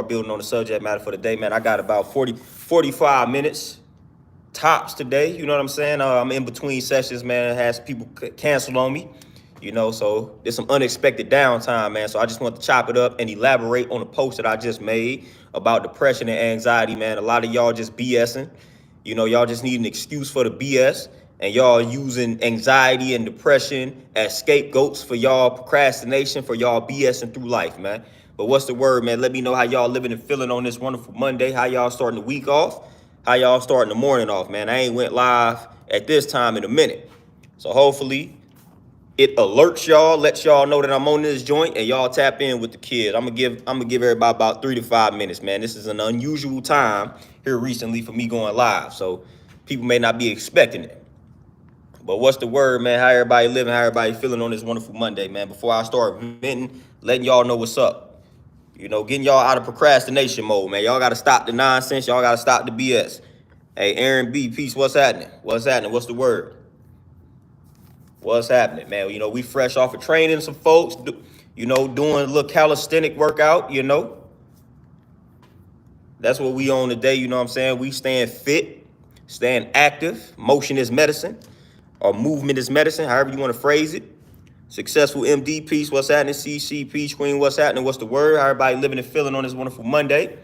building on the subject matter for the day, man. I got about 45 minutes tops today. You know what I'm saying? I'm in between sessions, man. It has people canceled on me, so there's some unexpected downtime, man. So I just want to chop it up and elaborate on the post that I just made about depression and anxiety, man. A lot of y'all just BSing. Y'all just need an excuse for the BS, and y'all using anxiety and depression as scapegoats for y'all procrastination, for y'all BSing through life, man. But what's the word, man? Let me know how y'all living and feeling on this wonderful Monday. How y'all starting the week off? How y'all starting the morning off, man? I ain't went live at this time in a minute. So hopefully it alerts y'all, lets y'all know that I'm on this joint, and y'all tap in with the kids. I'm gonna give everybody about 3 to 5 minutes, man. This is an unusual time here recently for me going live, so people may not be expecting it. But what's the word, man? How everybody living? How everybody feeling on this wonderful Monday, man? Before I start venting, letting y'all know what's up. Getting y'all out of procrastination mode, man. Y'all got to stop the nonsense. Y'all got to stop the BS. Hey, Aaron B, peace. What's happening? What's happening? What's the word? What's happening, man? We fresh off of training some folks, doing a little calisthenic workout, That's what we on today, you know what I'm saying? We staying fit, staying active. Motion is medicine, or movement is medicine, however you want to phrase it. Successful MD, peace, what's happening? CC, peace, Queen, what's happening? What's the word? How everybody living and feeling on this wonderful Monday?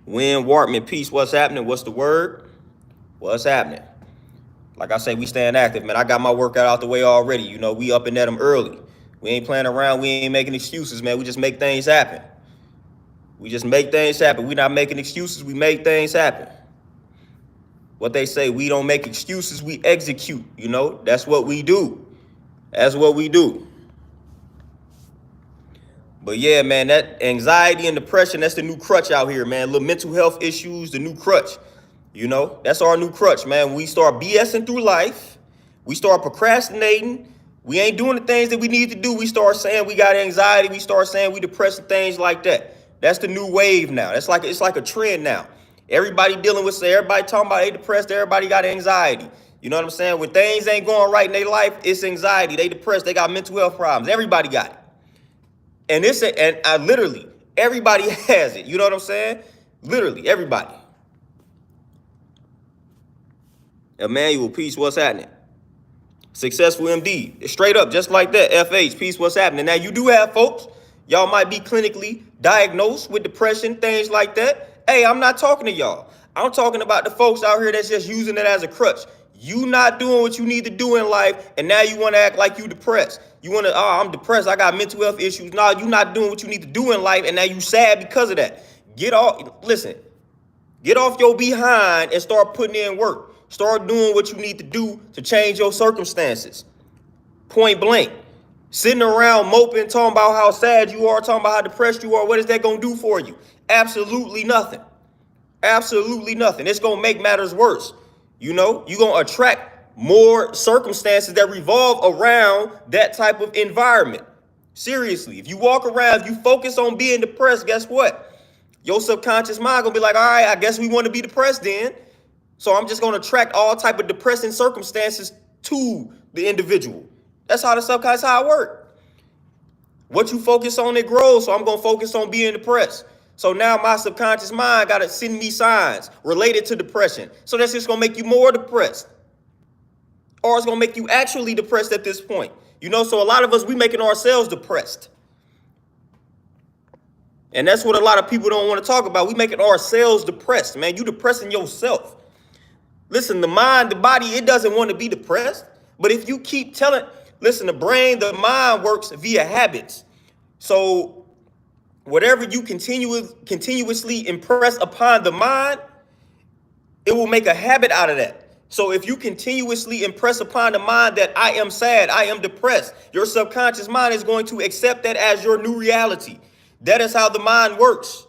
Win Wartman, peace, what's happening? What's the word? What's happening? Like I say, we staying active, man. I got my workout out the way already. We up and at them early. We ain't playing around. We ain't making excuses, man. We just make things happen. We just make things happen. We not making excuses. We make things happen. What they say, we don't make excuses. We execute, That's what we do. That's what we do. But yeah, man, that anxiety and depression, that's the new crutch out here, man. Little mental health issues, the new crutch. That's our new crutch, man. We start BSing through life. We start procrastinating. We ain't doing the things that we need to do. We start saying we got anxiety. We start saying we depressed and things like that. That's the new wave now. It's like a trend now. Everybody everybody talking about they depressed. Everybody got anxiety. You know what I'm saying? When things ain't going right in their life, it's anxiety. They depressed. They got mental health problems. Everybody got it. And I literally, everybody has it. You know what I'm saying? Literally, everybody. Emmanuel, peace, what's happening? Successful MD, straight up, just like that. FH, peace, what's happening? Now, you do have folks, y'all might be clinically diagnosed with depression, things like that. Hey, I'm not talking to y'all. I'm talking about the folks out here that's just using it as a crutch. You not doing what you need to do in life, and now you want to act like you depressed. You want to, I'm depressed, I got mental health issues. No, you not doing what you need to do in life, and now you sad because of that. Get off your behind and start putting in work. Start doing what you need to do to change your circumstances. Point blank. Sitting around moping, talking about how sad you are, talking about how depressed you are, what is that going to do for you? Absolutely nothing. Absolutely nothing. It's going to make matters worse. You're going to attract more circumstances that revolve around that type of environment. Seriously, if you walk around, if you focus on being depressed, guess what? Your subconscious mind going to be like, all right, I guess we want to be depressed then. So I'm just going to attract all type of depressing circumstances to the individual. That's how the subconscious, how it works. What you focus on, it grows. So I'm going to focus on being depressed. So now my subconscious mind got to send me signs related to depression. So that's just going to make you more depressed. Or it's going to make you actually depressed at this point. So a lot of us, we making ourselves depressed. And that's what a lot of people don't want to talk about. We making ourselves depressed, man. You depressing yourself. Listen, the mind, the body, it doesn't want to be depressed. But if you keep telling, listen, the brain, the mind works via habits. So whatever you continuously impress upon the mind, it will make a habit out of that. So if you continuously impress upon the mind that I am sad, I am depressed, your subconscious mind is going to accept that as your new reality. That is how the mind works.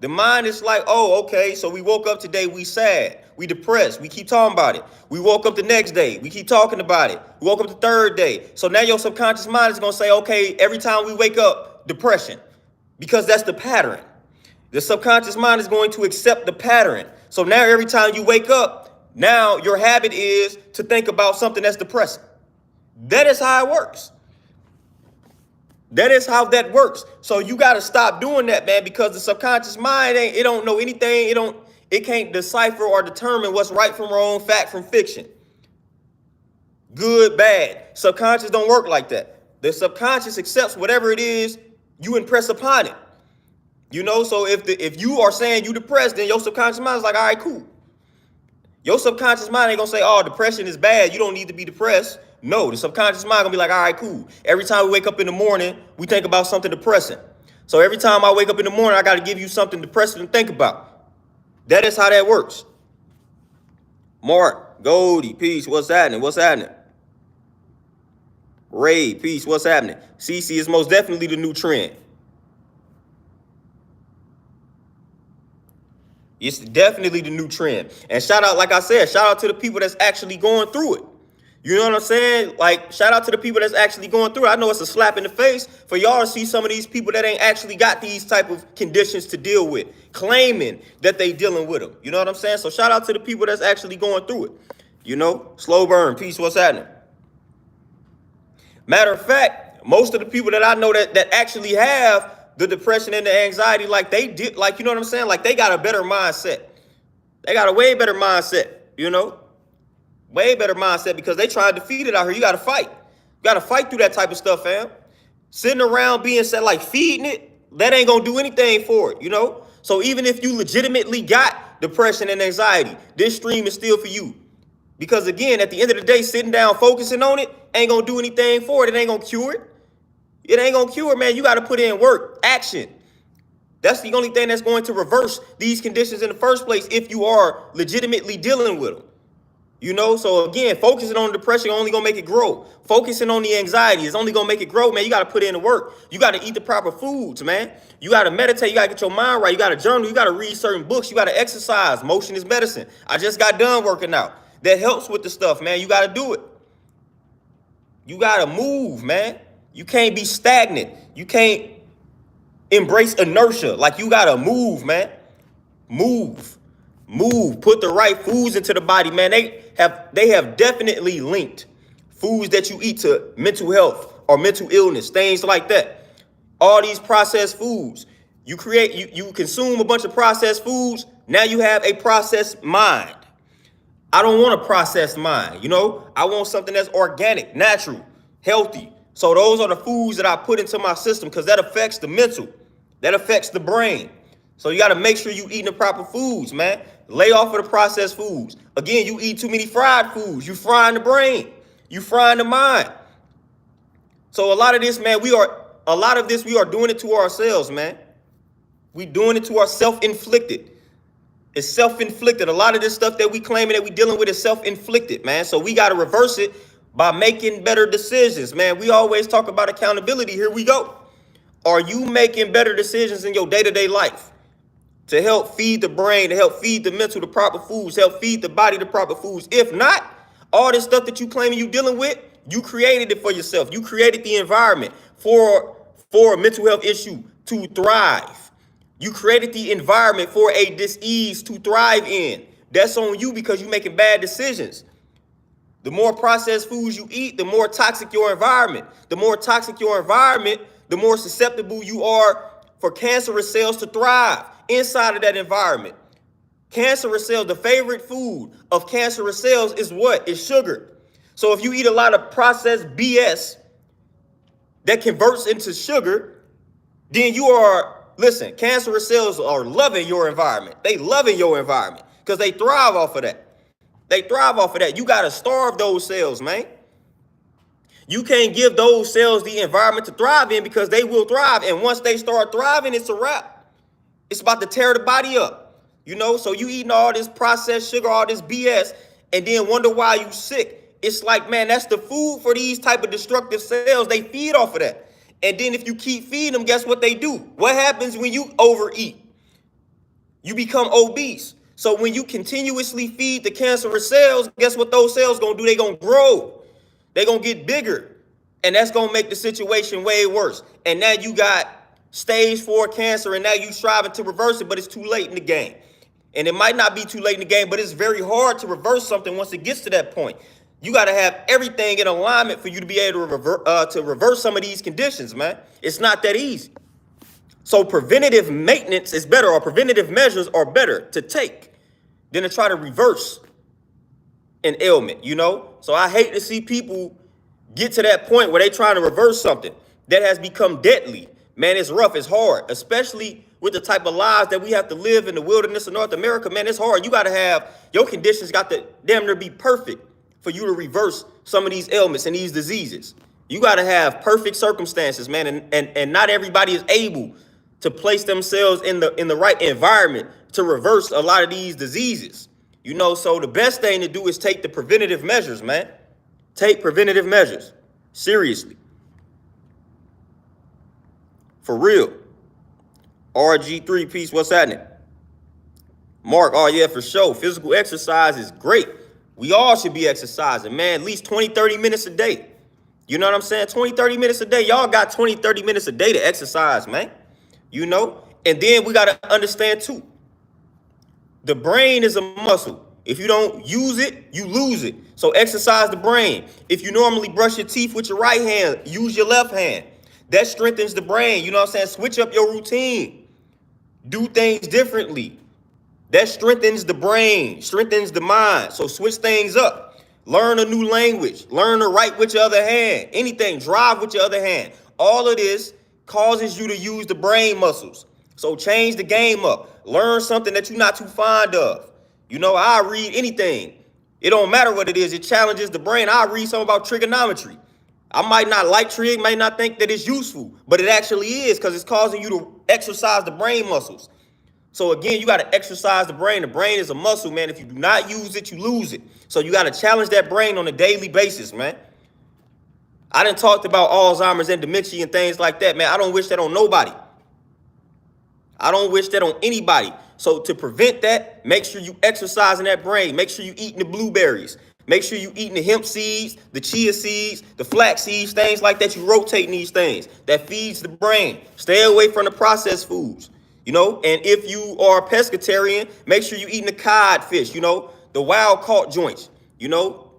The mind is like, oh, okay, so we woke up today, we sad, we depressed, we keep talking about it. We woke up the next day, we keep talking about it. We woke up the third day. So now your subconscious mind is going to say, okay, every time we wake up, depression, because that's the pattern. The subconscious mind is going to accept the pattern. So now every time you wake up, now your habit is to think about something that's depressing. That is how it works. That is how that works. So you got to stop doing that, man, because the subconscious mind it don't know anything. It can't decipher or determine what's right from wrong, fact from fiction, good, bad. Subconscious don't work like that. The subconscious accepts whatever it is you impress upon it. You know, so if you are saying you depressed, then your subconscious mind is like, all right, cool. Your subconscious mind ain't gonna say, oh, depression is bad, you don't need to be depressed. No, the subconscious mind gonna be like, all right, cool. Every time we wake up in the morning, we think about something depressing. So every time I wake up in the morning, I gotta give you something depressing to think about. That is how that works. Mark, Goldie, peace, what's happening? What's happening? Ray, peace, what's happening? CC is most definitely the new trend. It's definitely the new trend. And shout out, like I said, shout out to the people that's actually going through it. You know what I'm saying? Like, shout out to the people that's actually going through it. I know it's a slap in the face for y'all to see some of these people that ain't actually got these type of conditions to deal with, claiming that they dealing with them. You know what I'm saying? So shout out to the people that's actually going through it. You know, slow burn, peace, what's happening? Matter of fact, most of the people that I know that actually have the depression and the anxiety, like they did, like, you know what I'm saying? Like they got a better mindset. They got a way better mindset, you know? Way better mindset because they trying to defeat it out here. You got to fight. You got to fight through that type of stuff, fam. Sitting around being said, like feeding it, that ain't going to do anything for it, you know? So even if you legitimately got depression and anxiety, this stream is still for you. Because again, at the end of the day, sitting down, focusing on it, ain't going to do anything for it. It ain't going to cure it. It ain't going to cure it, man. You got to put in work, action. That's the only thing that's going to reverse these conditions in the first place if you are legitimately dealing with them. You know, so again, focusing on depression only gonna make it grow. Focusing on the anxiety is only gonna make it grow, man. You gotta put in the work. You gotta eat the proper foods, man. You gotta meditate. You gotta get your mind right. You gotta journal. You gotta read certain books. You gotta exercise. Motion is medicine. I just got done working out. That helps with the stuff, man. You gotta do it. You gotta move, man. You can't be stagnant. You can't embrace inertia. Like you gotta move, man. Move. Put the right foods into the body, man. They have definitely linked foods that you eat to mental health or mental illness, things like that. All these processed foods. You consume a bunch of processed foods. Now you have a processed mind. I don't want a processed mind, you know? I want something that's organic, natural, healthy. So those are the foods that I put into my system because that affects the mental. That affects the brain. So you got to make sure you eating the proper foods, man. Lay off of the processed foods. Again, you eat too many fried foods. You frying the brain. You frying the mind. So a lot of this, man, we are doing it to ourselves, man. We doing it to our self-inflicted. It's self-inflicted. A lot of this stuff that we claiming that we dealing with is self-inflicted, man. So we got to reverse it by making better decisions, man. We always talk about accountability. Here we go. Are you making better decisions in your day-to-day life? To help feed the brain, to help feed the mental, the proper foods, help feed the body, the proper foods. If not, all this stuff that you claiming you dealing with, you created it for yourself. You created the environment for a mental health issue to thrive. You created the environment for a disease to thrive in. That's on you because you're making bad decisions. The more processed foods you eat, the more toxic your environment. The more toxic your environment, the more susceptible you are for cancerous cells to thrive inside of that environment. Cancerous cells, the favorite food of cancerous cells is what? Is sugar. So if you eat a lot of processed BS that converts into sugar, then listen, cancerous cells are loving your environment. They loving your environment because they thrive off of that. They thrive off of that. You got to starve those cells, man. You can't give those cells the environment to thrive in because they will thrive. And once they start thriving, it's a wrap. It's about to tear the body up, you know? So you eating all this processed sugar, all this BS, and then wonder why you sick. It's like, man, that's the food for these type of destructive cells. They feed off of that. And then if you keep feeding them, guess what they do? What happens when you overeat? You become obese. So when you continuously feed the cancerous cells, guess what those cells gonna do? They gonna grow. They gonna get bigger. And that's gonna make the situation way worse. And now you got stage 4 cancer, and now you striving to reverse it, but it's too late in the game. And it might not be too late in the game, but it's very hard to reverse something once it gets to that point. You got to have everything in alignment for you to be able to reverse some of these conditions, man. It's not that easy. So preventative maintenance is better, or preventative measures are better to take than to try to reverse an ailment, you know? So I hate to see people get to that point where they trying to reverse something that has become deadly. Man, it's rough, it's hard, especially with the type of lives that we have to live in the wilderness of North America. Man, it's hard. You got to have, your conditions got to damn near be perfect for you to reverse some of these ailments and these diseases. You got to have perfect circumstances, man, and not everybody is able to place themselves in the right environment to reverse a lot of these diseases. You know, so the best thing to do is take the preventative measures, man. Take preventative measures. Seriously. For real. RG3 piece, what's happening? Mark, oh yeah, for sure. Physical exercise is great. We all should be exercising, man, at least 20, 30 minutes a day. You know what I'm saying? 20, 30 minutes a day. Y'all got 20, 30 minutes a day to exercise, man. You know? And then we got to understand, too, the brain is a muscle. If you don't use it, you lose it. So exercise the brain. If you normally brush your teeth with your right hand, use your left hand. That strengthens the brain. You know what I'm saying? Switch up your routine. Do things differently. That strengthens the brain, strengthens the mind. So switch things up. Learn a new language. Learn to write with your other hand. Anything. Drive with your other hand. All of this causes you to use the brain muscles. So change the game up. Learn something that you're not too fond of. You know, I read anything. It don't matter what it is. It challenges the brain. I read something about trigonometry. I might not like trig, might not think that it's useful, but it actually is, because it's causing you to exercise the brain muscles. So again, you got to exercise the brain. The brain is a muscle, man. If you do not use it, you lose it. So you got to challenge that brain on a daily basis, man. I done talked about Alzheimer's and dementia and things like that, man. I don't wish that on nobody. I don't wish that on anybody. So to prevent that, make sure you exercising that brain. Make sure you eating the blueberries. Make sure you eating the hemp seeds, the chia seeds, the flax seeds, things like that. You rotating these things. That feeds the brain. Stay away from the processed foods. You know, and if you are a pescatarian, make sure you eating the cod fish, you know, the wild caught joints, you know.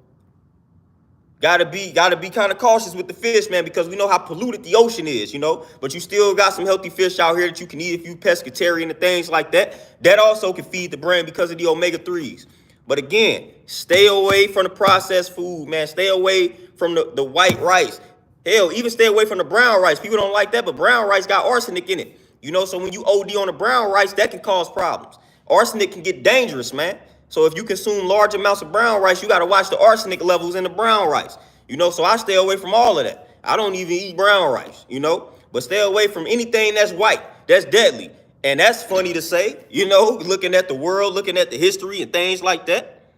Gotta be kind of cautious with the fish, man, because we know how polluted the ocean is, you know. But you still got some healthy fish out here that you can eat if you pescatarian and things like that. That also can feed the brain because of the omega-3s. But again, stay away from the processed food, man. Stay away from the white rice. Hell, even stay away from the brown rice. People don't like that, but brown rice got arsenic in it. You know, so when you OD on the brown rice, that can cause problems. Arsenic can get dangerous, man. So if you consume large amounts of brown rice, you got to watch the arsenic levels in the brown rice. You know, so I stay away from all of that. I don't even eat brown rice, you know, but stay away from anything that's white, that's deadly. And that's funny to say, you know, looking at the world, looking at the history and things like that.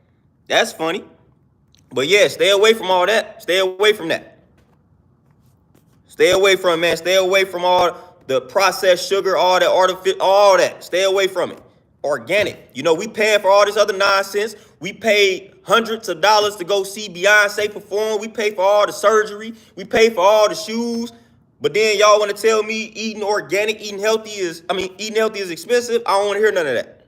That's funny. But yeah, stay away from all that. Stay away from that. Stay away from it, man. Stay away from all the processed sugar, all that artificial, all that. Stay away from it. Organic. You know, we paying for all this other nonsense. We paid hundreds of dollars to go see Beyonce perform. We pay for all the surgery. We pay for all the shoes. But then y'all want to tell me eating organic, eating healthy is expensive? I don't want to hear none of that.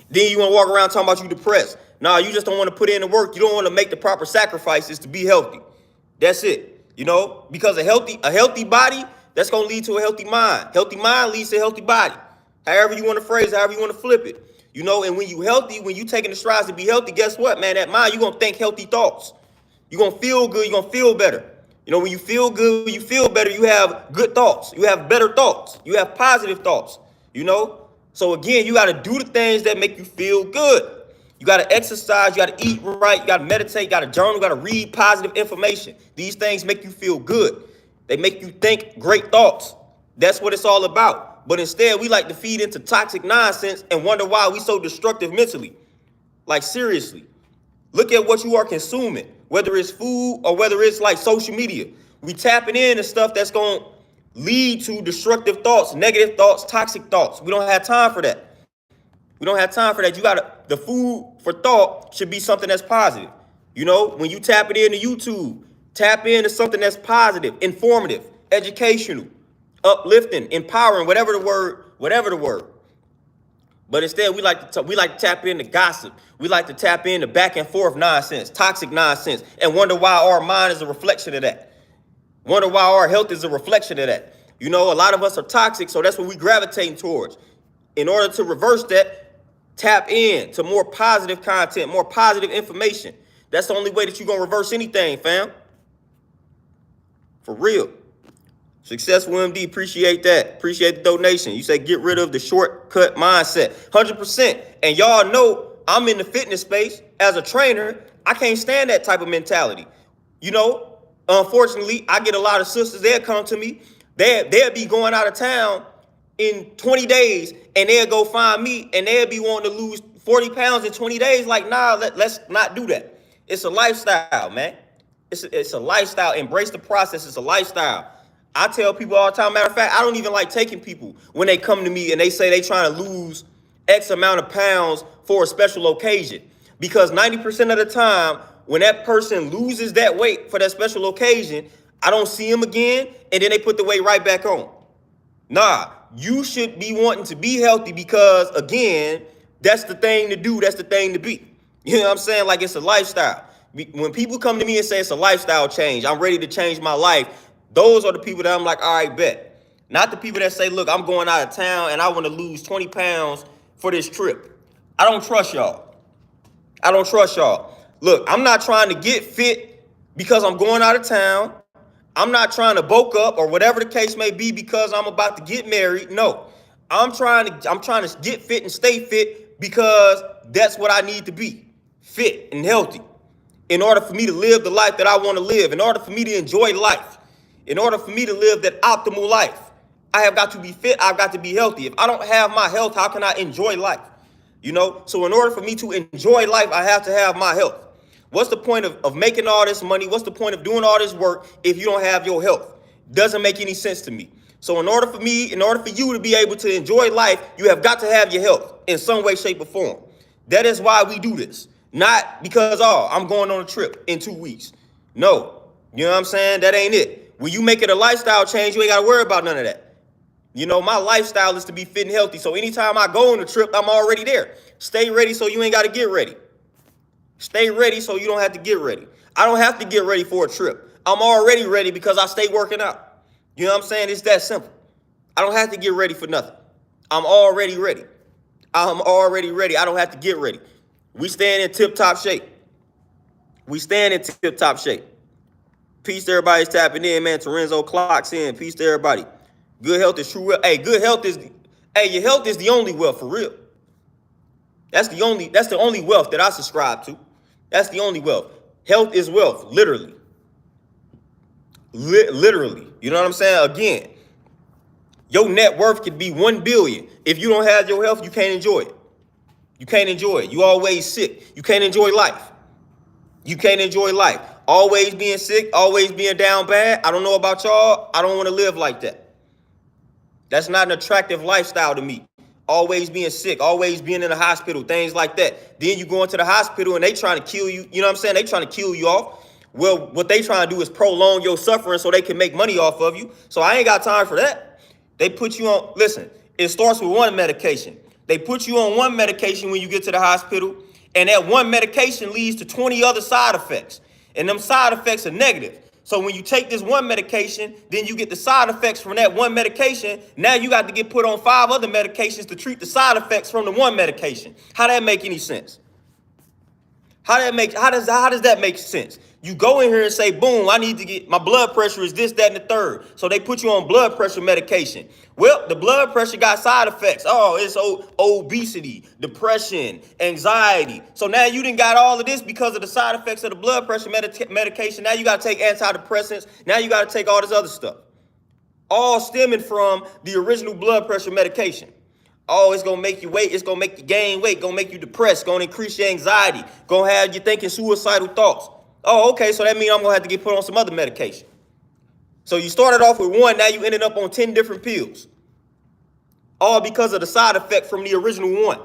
Then you want to walk around talking about you depressed. Nah, you just don't want to put in the work. You don't want to make the proper sacrifices to be healthy. That's it. You know, because a healthy body, that's going to lead to a healthy mind. Healthy mind leads to a healthy body. However you want to phrase it, however you want to flip it. You know, and when you healthy, when you taking the strides to be healthy, guess what, man? That mind, you're going to think healthy thoughts. You're going to feel good. You're going to feel better. You know, when you feel good, when you feel better, you have good thoughts. You have better thoughts. You have positive thoughts, you know? So again, you got to do the things that make you feel good. You got to exercise. You got to eat right. You got to meditate. You got to journal. You got to read positive information. These things make you feel good. They make you think great thoughts. That's what it's all about. But instead, we like to feed into toxic nonsense and wonder why we so destructive mentally. Like, seriously, look at what you are consuming, whether it's food or whether it's like social media. We tapping into stuff that's going to lead to destructive thoughts, negative thoughts, toxic thoughts. We don't have time for that. We don't have time for that. The food for thought should be something that's positive. You know, when you tap it into YouTube, tap into something that's positive, informative, educational, uplifting, empowering, whatever the word. But instead, we like to tap into gossip. We like to tap into back and forth nonsense, toxic nonsense, and wonder why our mind is a reflection of that. Wonder why our health is a reflection of that. You know, a lot of us are toxic, so that's what we gravitating towards. In order to reverse that, tap in to more positive content, more positive information. That's the only way that you're going to reverse anything, fam. For real. Successful MD, appreciate that. Appreciate the donation. You say get rid of the shortcut mindset. 100%. And y'all know I'm in the fitness space. As a trainer, I can't stand that type of mentality. You know, unfortunately, I get a lot of sisters, they'll come to me. They'll be going out of town in 20 days, and they'll go find me, and they'll be wanting to lose 40 pounds in 20 days. Like, nah, let's not do that. It's a lifestyle, man. It's a lifestyle. Embrace the process. It's a lifestyle. I tell people all the time, matter of fact, I don't even like taking people when they come to me and they say they trying to lose X amount of pounds for a special occasion. Because 90% of the time, when that person loses that weight for that special occasion, I don't see them again, and then they put the weight right back on. Nah, you should be wanting to be healthy because, again, that's the thing to do. That's the thing to be. You know what I'm saying? Like, it's a lifestyle. When people come to me and say it's a lifestyle change, I'm ready to change my life, those are the people that I'm like, all right, bet. Not the people that say, look, I'm going out of town and I want to lose 20 pounds for this trip. I don't trust y'all. I don't trust y'all. Look, I'm not trying to get fit because I'm going out of town. I'm not trying to bulk up or whatever the case may be because I'm about to get married. No, I'm trying to get fit and stay fit because that's what I need to be, fit and healthy, in order for me to live the life that I want to live, in order for me to enjoy life. In order for me to live that optimal life, I have got to be fit. I've got to be healthy. If I don't have my health, how can I enjoy life? You know, so in order for me to enjoy life, I have to have my health. What's the point of making all this money? What's the point of doing all this work if you don't have your health? Doesn't make any sense to me. So in order for you to be able to enjoy life, you have got to have your health in some way, shape, or form. That is why we do this. Not because, I'm going on a trip in 2 weeks. No, you know what I'm saying? That ain't it. When you make it a lifestyle change, you ain't got to worry about none of that. You know, my lifestyle is to be fit and healthy. So anytime I go on a trip, I'm already there. Stay ready so you ain't got to get ready. Stay ready so you don't have to get ready. I don't have to get ready for a trip. I'm already ready because I stay working out. You know what I'm saying? It's that simple. I don't have to get ready for nothing. I'm already ready. I'm already ready. I don't have to get ready. We stand in tip-top shape. We stand in tip-top shape. Peace to everybody that's tapping in, man. Terenzo clocks in. Peace to everybody. Good health is true wealth. Hey, your health is the only wealth, for real. That's the only wealth that I subscribe to. That's the only wealth. Health is wealth, literally. Literally. You know what I'm saying? Again, your net worth could be 1 billion. If you don't have your health, you can't enjoy it. You can't enjoy it. You always sick. You can't enjoy life. You can't enjoy life. Always being sick, always being down bad. I don't know about y'all. I don't want to live like that. That's not an attractive lifestyle to me. Always being sick, always being in the hospital, things like that. Then you go into the hospital and they trying to kill you. You know what I'm saying? They trying to kill you off. Well, what they trying to do is prolong your suffering so they can make money off of you. So I ain't got time for that. They put you on, listen, it starts with one medication. They put you on one medication when you get to the hospital, and that one medication leads to 20 other side effects. And them side effects are negative. So when you take this one medication, then you get the side effects from that one medication. Now you got to get put on 5 other medications to treat the side effects from the one medication. How that make any sense? How does that make sense? You go in here and say, boom, I need to get, my blood pressure is this, that, and the third. So they put you on blood pressure medication. Well, the blood pressure got side effects. Oh, it's obesity, depression, anxiety. So now you done got all of this because of the side effects of the blood pressure medication. Now you got to take antidepressants. Now you got to take all this other stuff. All stemming from the original blood pressure medication. Oh, it's going to make you weight. It's going to make you gain weight. Going to make you depressed. Going to increase your anxiety. Going to have you thinking suicidal thoughts. Oh, okay, so that means I'm going to have to get put on some other medication. So you started off with one, now you ended up on 10 different pills. All because of the side effect from the original one.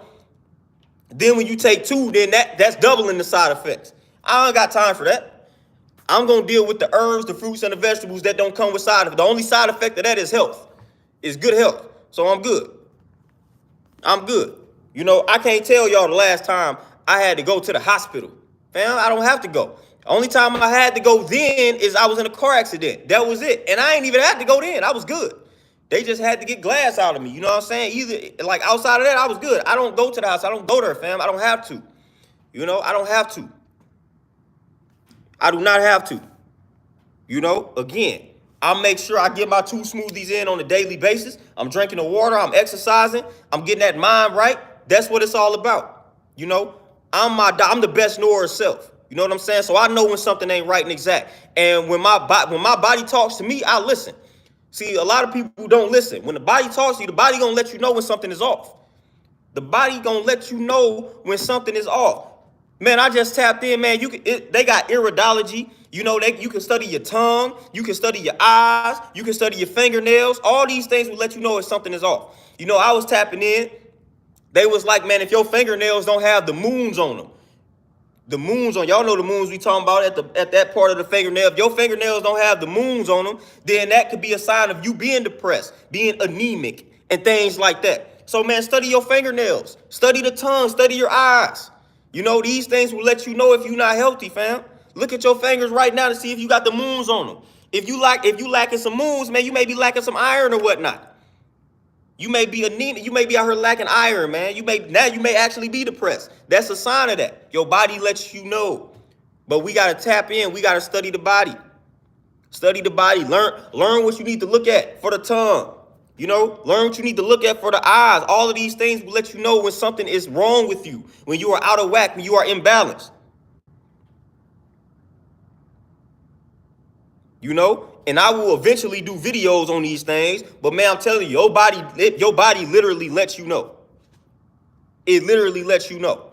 Then when you take 2, then that's doubling the side effects. I don't got time for that. I'm going to deal with the herbs, the fruits, and the vegetables that don't come with side effects. The only side effect of that is health. It's good health. So I'm good. I'm good. You know, I can't tell y'all the last time I had to go to the hospital. Fam, I don't have to go. Only time I had to go then is I was in a car accident. That was it. And I ain't even had to go then. I was good. They just had to get glass out of me. You know what I'm saying? Either, like, outside of that, I was good. I don't go to the house. I don't go there, fam. I don't have to. You know, I don't have to. I do not have to. You know, again, I make sure I get my 2 smoothies in on a daily basis. I'm drinking the water. I'm exercising. I'm getting that mind right. That's what it's all about. You know, I'm the best knower of self. You know what I'm saying? So I know when something ain't right and exact. And when my body talks to me, I listen. See, a lot of people don't listen. When the body talks to you, the body gonna let you know when something is off. The body gonna let you know when something is off. Man, I just tapped in, man. They got iridology. You know, you can study your tongue, you can study your eyes, you can study your fingernails. All these things will let you know if something is off. You know, I was tapping in. They was like, man, if your fingernails don't have the moons on them, y'all know the moons we talking about at that part of the fingernail. If your fingernails don't have the moons on them, then that could be a sign of you being depressed, being anemic, and things like that. So, man, study your fingernails, study the tongue, study your eyes. You know, these things will let you know if you're not healthy, fam. Look at your fingers right now to see if you got the moons on them. If you lacking some moons, man, you may be lacking some iron or whatnot. You may be anemic. You may be out here lacking iron, man. You may actually be depressed. That's a sign of that. Your body lets you know. But we gotta tap in. We gotta study the body. Study the body. Learn what you need to look at for the tongue. You know, learn what you need to look at for the eyes. All of these things will let you know when something is wrong with you, when you are out of whack, when you are imbalanced. You know, and I will eventually do videos on these things. But man, I'm telling you, your body literally lets you know. It literally lets you know.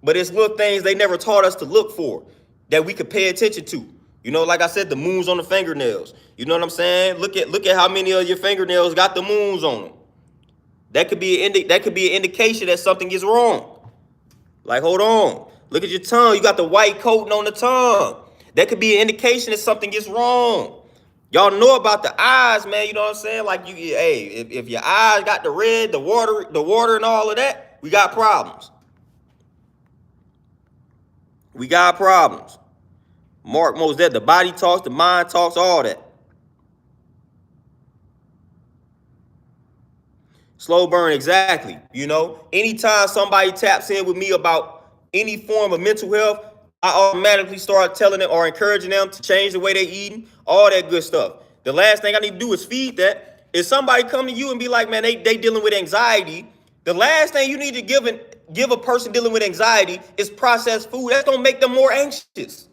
But it's little things they never taught us to look for that we could pay attention to. You know, like I said, the moons on the fingernails. You know what I'm saying? Look at how many of your fingernails got the moons on them. That could be an indication that something is wrong. Like, hold on. Look at your tongue. You got the white coating on the tongue. That could be an indication that something is wrong. Y'all know about the eyes, man. You know what I'm saying? Like, if your eyes got the red, the water and all of that, we got problems. We got problems. Mark Moses, that the body talks, the mind talks, all that. Slow burn, exactly. You know, anytime somebody taps in with me about any form of mental health, I automatically start telling them or encouraging them to change the way they're eating, all that good stuff. The last thing I need to do is feed that. If somebody come to you and be like, man, they dealing with anxiety, the last thing you need to give a person dealing with anxiety is processed food. That's gonna make them more anxious.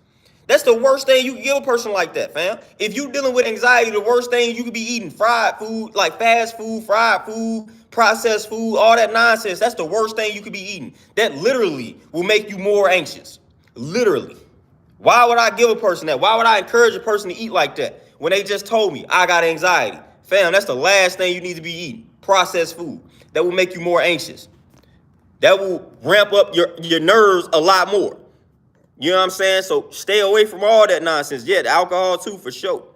That's the worst thing you can give a person like that, fam. If you dealing with anxiety, the worst thing you could be eating fried food, like fast food, fried food, processed food, all that nonsense. That's the worst thing you could be eating. That literally will make you more anxious. Literally. Why would I give a person that? Why would I encourage a person to eat like that when they just told me I got anxiety? Fam, that's the last thing you need to be eating. Processed food. That will make you more anxious. That will ramp up your nerves a lot more. You know what I'm saying? So stay away from all that nonsense. Yeah, the alcohol too, for sure.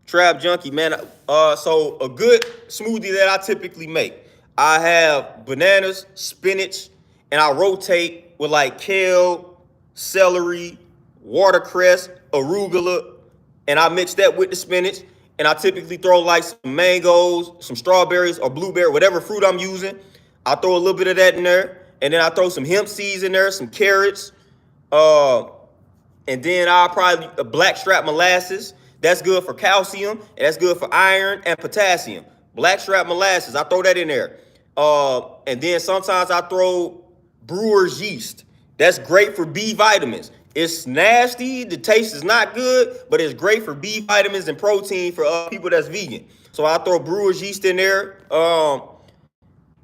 Trap junkie, man. So a good smoothie that I typically make, I have bananas, spinach, and I rotate with like kale, celery, watercress, arugula, and I mix that with the spinach. And I typically throw like some mangoes, some strawberries or blueberry, whatever fruit I'm using. I throw a little bit of that in there. And then I throw some hemp seeds in there, some carrots. And then I'll probably blackstrap molasses. That's good for calcium, and that's good for iron and potassium. Blackstrap molasses, I throw that in there. And then sometimes I throw brewer's yeast. That's great for B vitamins. It's nasty. The taste is not good, but it's great for B vitamins and protein for people that's vegan. So I throw brewer's yeast in there.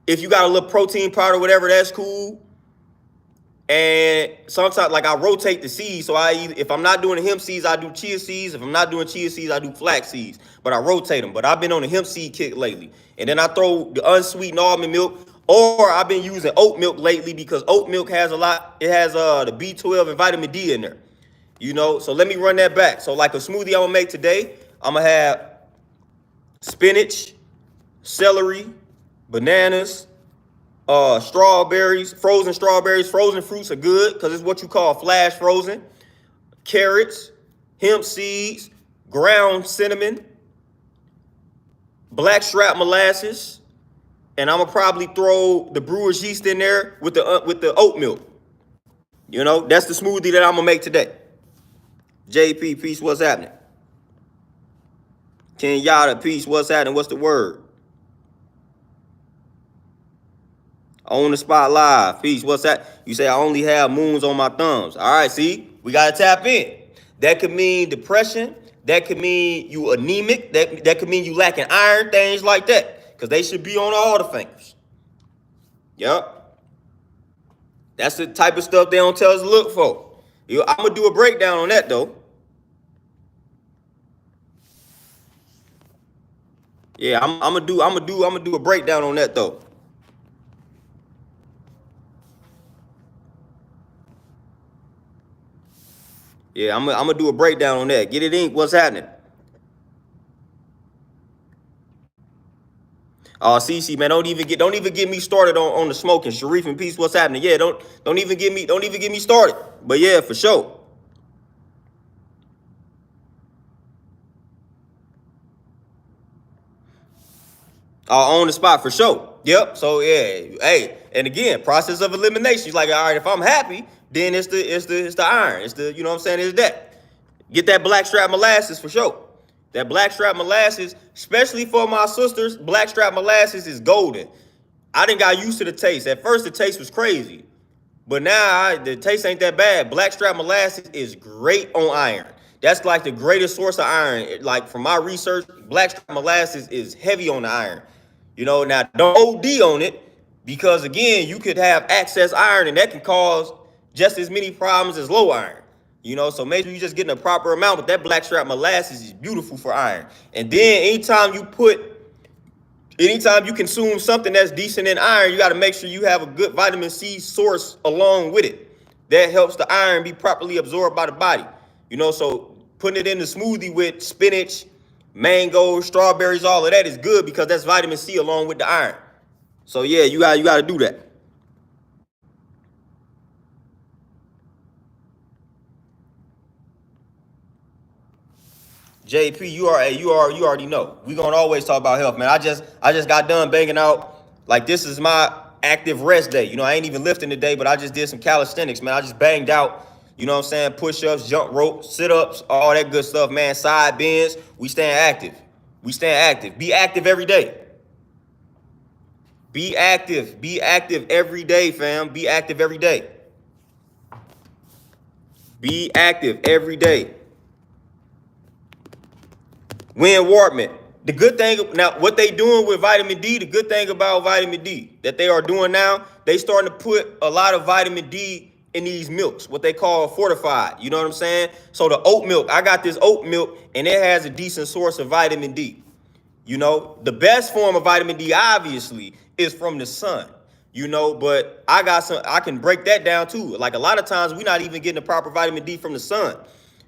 If you got a little protein powder, whatever, that's cool. And sometimes, like, I rotate the seeds. So if I'm not doing the hemp seeds, I do chia seeds. If I'm not doing chia seeds, I do flax seeds. But I rotate them. But I've been on the hemp seed kick lately. And then I throw the unsweetened almond milk. Or I've been using oat milk lately because oat milk has a lot. It has the B12 and vitamin D in there. You know, so let me run that back. So like a smoothie I'm going to make today, I'm going to have spinach, celery, bananas, strawberries, frozen strawberries. Frozen fruits are good because it's what you call flash frozen. Carrots, hemp seeds, ground cinnamon, blackstrap molasses, and I'm gonna probably throw the brewer's yeast in there with the oat milk. You know, that's the smoothie that I'm gonna make today. JP, peace, what's happening? Kenyatta, peace, what's happening? What's the word? On the spot live, peace, what's that? You say I only have moons on my thumbs. All right, see, we gotta tap in. That could mean depression. That could mean you anemic. That could mean you lacking iron, things like that. Because they should be on all the fingers. Yep. That's the type of stuff they don't tell us to look for. I'm gonna do a breakdown on that though. Yeah, I'm gonna do a breakdown on that though. Yeah, I'm gonna do a breakdown on that. Get it in. What's happening? Oh, CC, man, don't even get me started on the smoking. Sharif and peace, what's happening? Yeah, don't even get me started. But yeah, for sure. On the spot for sure. Yep. So yeah, hey, and again, process of elimination. He's like, all right, if I'm happy, then it's the iron. It's the, you know what I'm saying, it's that. Get that blackstrap molasses for sure. That blackstrap molasses, especially for my sisters, blackstrap molasses is golden. I didn't got used to the taste. At first, the taste was crazy, but now the taste ain't that bad. Blackstrap molasses is great on iron. That's like the greatest source of iron. Like from my research, blackstrap molasses is heavy on the iron. You know, now don't OD on it because again, you could have excess iron and that can cause just as many problems as low iron. You know, so make sure you're just getting a proper amount, but that blackstrap molasses is beautiful for iron. And then anytime you consume something that's decent in iron, you got to make sure you have a good vitamin C source along with it. That helps the iron be properly absorbed by the body. You know, so putting it in the smoothie with spinach, mango, strawberries, all of that is good because that's vitamin C along with the iron. So yeah, you got to do that. JP, you already know. We gonna always talk about health, man. I just got done banging out. Like this is my active rest day. You know, I ain't even lifting today, but I just did some calisthenics, man. I just banged out, you know what I'm saying? Push-ups, jump rope, sit-ups, all that good stuff, man. Side bends. We staying active. We staying active. Be active every day. Be active. Be active every day, fam. Be active every day. Be active every day. Win Wartman. The good thing now, what they doing with vitamin D, the good thing about vitamin D that they are doing now, they starting to put a lot of vitamin D in these milks, what they call fortified. You know what I'm saying? So the oat milk, I got this oat milk and it has a decent source of vitamin D. You know, the best form of vitamin D obviously is from the sun. You know, but I can break that down too. Like a lot of times we're not even getting the proper vitamin D from the sun.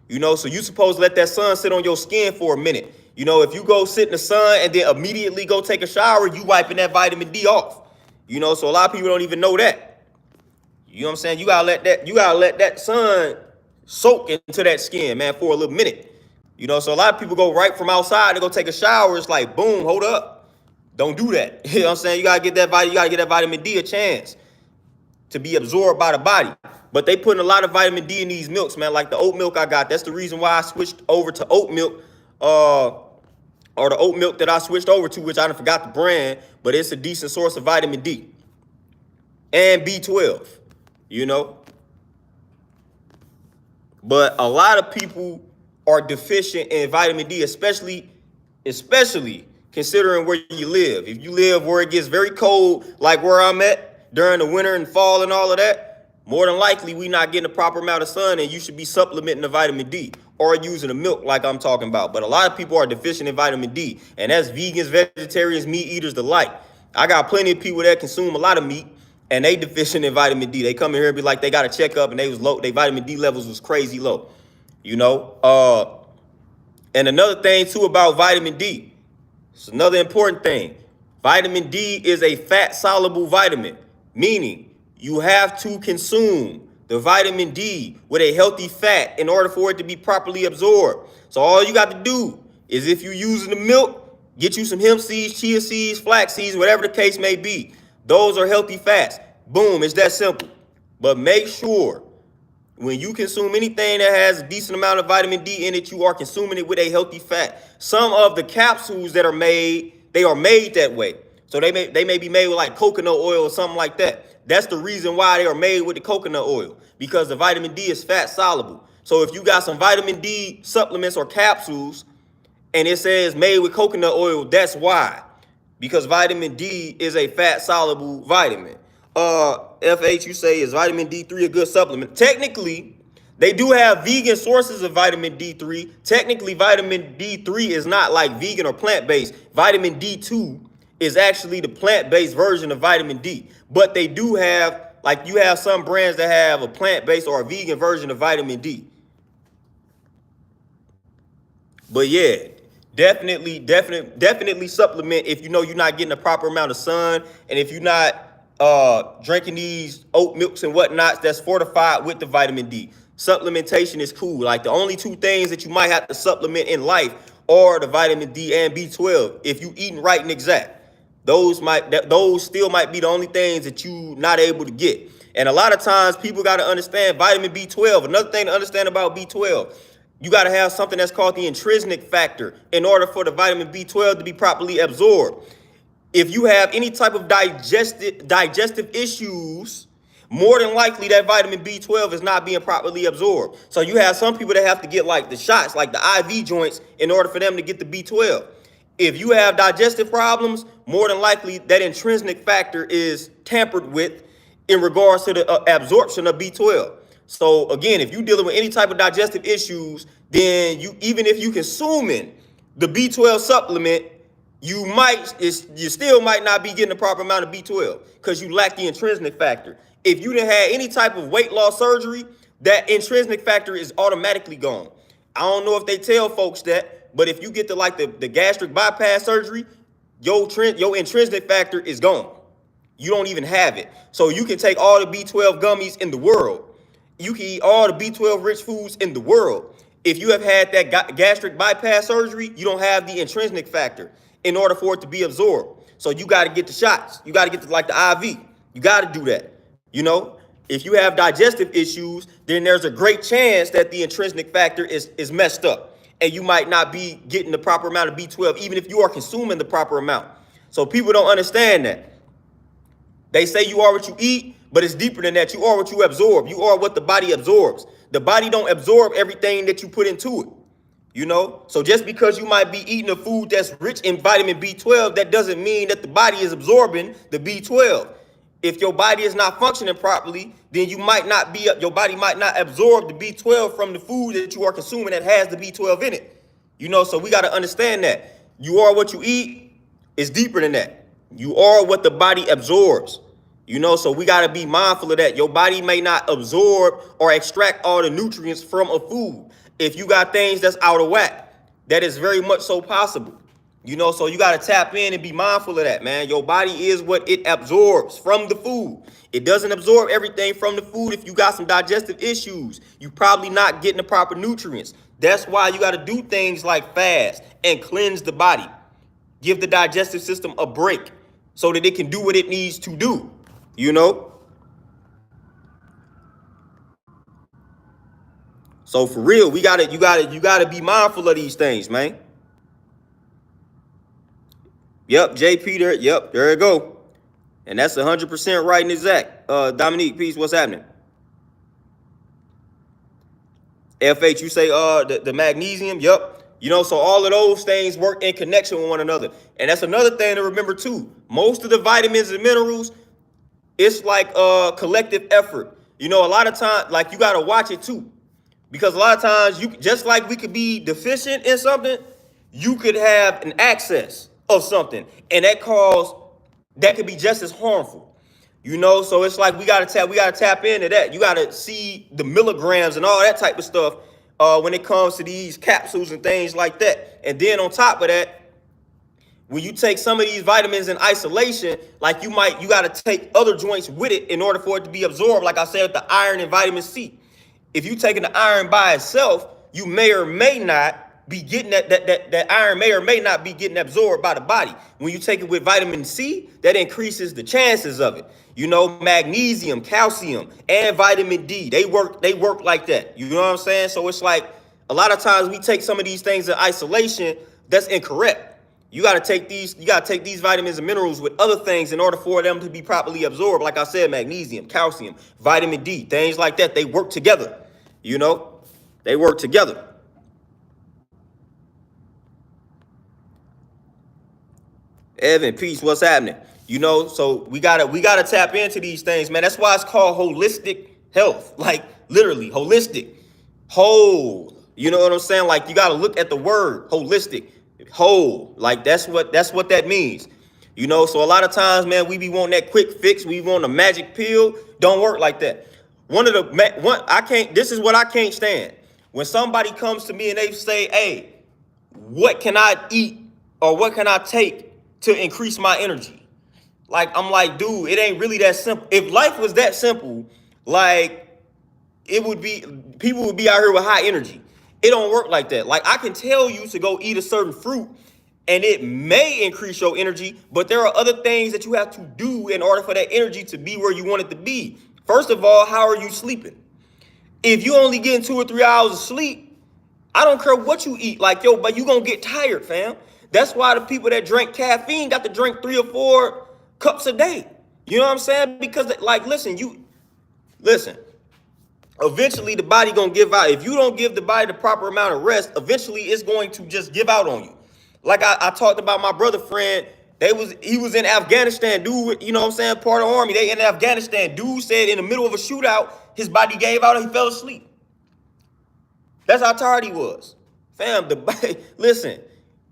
You know, so you supposed to let that sun sit on your skin for a minute. You know, if you go sit in the sun and then immediately go take a shower, you wiping that vitamin D off. You know, so a lot of people don't even know that. You know what I'm saying? You gotta let that sun soak into that skin, man, for a little minute. You know, so a lot of people go right from outside to go take a shower. It's like, boom, hold up. Don't do that. You know what I'm saying? You gotta get that vitamin D a chance to be absorbed by the body. But they putting a lot of vitamin D in these milks, man. Like the oat milk I got. That's the reason why I switched over to oat milk, or the oat milk that I switched over to, which I forgot the brand, but it's a decent source of vitamin D and B12, you know. But a lot of people are deficient in vitamin D, especially considering where you live. If you live where it gets very cold, like where I'm at during the winter and fall and all of that, more than likely we not getting the proper amount of sun, and you should be supplementing the vitamin D or using the milk like I'm talking about. But a lot of people are deficient in vitamin D, and that's vegans, vegetarians, meat eaters alike. I got plenty of people that consume a lot of meat and they deficient in vitamin D. They come in here and be like they got a checkup and they was low, their vitamin D levels was crazy low. You know, and another thing too about vitamin D, it's another important thing. Vitamin D is a fat-soluble vitamin, meaning you have to consume the vitamin D with a healthy fat in order for it to be properly absorbed. So all you got to do is, if you're using the milk, get you some hemp seeds, chia seeds, flax seeds, whatever the case may be. Those are healthy fats. Boom, it's that simple. But make sure when you consume anything that has a decent amount of vitamin D in it, you are consuming it with a healthy fat. Some of the capsules that are made, they are made that way. So they may be made with like coconut oil or something like that. That's the reason why they are made with the coconut oil, because the vitamin D is fat soluble. So if you got some vitamin D supplements or capsules and it says made with coconut oil, that's why. Because vitamin D is a fat soluble vitamin. FH, you say, is vitamin D3 a good supplement? Technically, they do have vegan sources of vitamin D3. Technically, vitamin D3 is not like vegan or plant-based. Vitamin D2 is actually the plant-based version of vitamin D. But they do have, like, you have some brands that have a plant-based or a vegan version of vitamin D. But yeah, definitely supplement if you know you're not getting the proper amount of sun, and if you're not drinking these oat milks and whatnots that's fortified with the vitamin D. Supplementation is cool. Like, the only two things that you might have to supplement in life are the vitamin D and B12. If you eating right and exact, those still might be the only things that you not able to get. And a lot of times people got to understand vitamin B12. Another thing to understand about B12, you got to have something that's called the intrinsic factor in order for the vitamin B12 to be properly absorbed. If you have any type of digestive issues, more than likely that vitamin B12 is not being properly absorbed. So you have some people that have to get like the shots, like the IV joints, in order for them to get the B12. If you have digestive problems, more than likely that intrinsic factor is tampered with in regards to the absorption of B12. So again, if you're dealing with any type of digestive issues, then even if you consuming the B12 supplement, you still might not be getting the proper amount of B12 because you lack the intrinsic factor. If you didn't have any type of weight loss surgery, that intrinsic factor is automatically gone. I don't know if they tell folks that, but if you get the gastric bypass surgery, your intrinsic factor is gone. You don't even have it. So you can take all the B12 gummies in the world. You can eat all the B12 rich foods in the world. If you have had that gastric bypass surgery, you don't have the intrinsic factor in order for it to be absorbed. So you got to get the shots. You got to get the IV. You got to do that. You know, if you have digestive issues, then there's a great chance that the intrinsic factor is messed up, and you might not be getting the proper amount of B12, even if you are consuming the proper amount. So people don't understand that. They say you are what you eat, but it's deeper than that. You are what you absorb. You are what the body absorbs. The body don't absorb everything that you put into it. You know, so just because you might be eating a food that's rich in vitamin B12, that doesn't mean that the body is absorbing the B12. If your body is not functioning properly, then your body might not absorb the B12 from the food that you are consuming that has the B12 in it. You know, so we got to understand that you are what you eat is deeper than that. You are what the body absorbs. You know, so we got to be mindful of that. Your body may not absorb or extract all the nutrients from a food. If you got things that's out of whack, that is very much so possible. You know, so you got to tap in and be mindful of that, man. Your body is what it absorbs from the food. It doesn't absorb everything from the food. If you got some digestive issues, you probably not getting the proper nutrients. That's why you got to do things like fast and cleanse the body. Give the digestive system a break so that it can do what it needs to do, you know? So for real, you gotta be mindful of these things, man. Yep, JP there. Yep, there you go. And that's 100% right and exact. Dominique, peace, what's happening? FH, you say the magnesium. Yep. You know, so all of those things work in connection with one another. And that's another thing to remember too. Most of the vitamins and minerals, it's like a collective effort. You know, a lot of times, like, you got to watch it too. Because a lot of times, you just like we could be deficient in something, you could have an excess of something. And that could be just as harmful. You know, so it's like we gotta tap into that. You gotta see the milligrams and all that type of stuff when it comes to these capsules and things like that. And then on top of that, When you take some of these vitamins in isolation, like you got to take other joints with it in order for it to be absorbed. Like I said, with the iron and vitamin C. If you taking the iron by itself, you may or may not be getting that iron may or may not be getting absorbed by the body. When you take it with vitamin C, that increases the chances of it. You know, magnesium, calcium, and vitamin D, they work like that. You know what I'm saying? So it's like a lot of times we take some of these things in isolation. That's incorrect. You got to take these vitamins and minerals with other things in order for them to be properly absorbed. Like I said, magnesium, calcium, vitamin D, things like that. They work together. You know, they work together. Evan, peace. What's happening? You know, so we gotta tap into these things, man. That's why it's called holistic health. Like literally holistic, whole. You know what I'm saying? Like you gotta look at the word holistic. Whole, like that's what that means, you know. So a lot of times, man, we be wanting that quick fix, we want a magic pill. Don't work like that. This is what I can't stand, when somebody comes to me and they say, hey, what can I eat or what can I take to increase my energy? Like, I'm like, dude, it ain't really that simple. If life was that simple, like, people would be out here with high energy. It don't work like that. Like, I can tell you to go eat a certain fruit and it may increase your energy, but there are other things that you have to do in order for that energy to be where you want it to be. First of all, how are you sleeping? If you only getting 2 or 3 hours of sleep, I don't care what you eat, like, yo, but you gonna get tired, fam. That's why the people that drink caffeine got to drink 3 or 4 cups a day. You know what I'm saying? Because, like, listen. Eventually, the body gonna give out. If you don't give the body the proper amount of rest, eventually it's going to just give out on you. Like I talked about my brother friend. He was in Afghanistan, dude. You know what I'm saying? Part of the army. They in Afghanistan. Dude said in the middle of a shootout, his body gave out and he fell asleep. That's how tired he was, fam. Listen.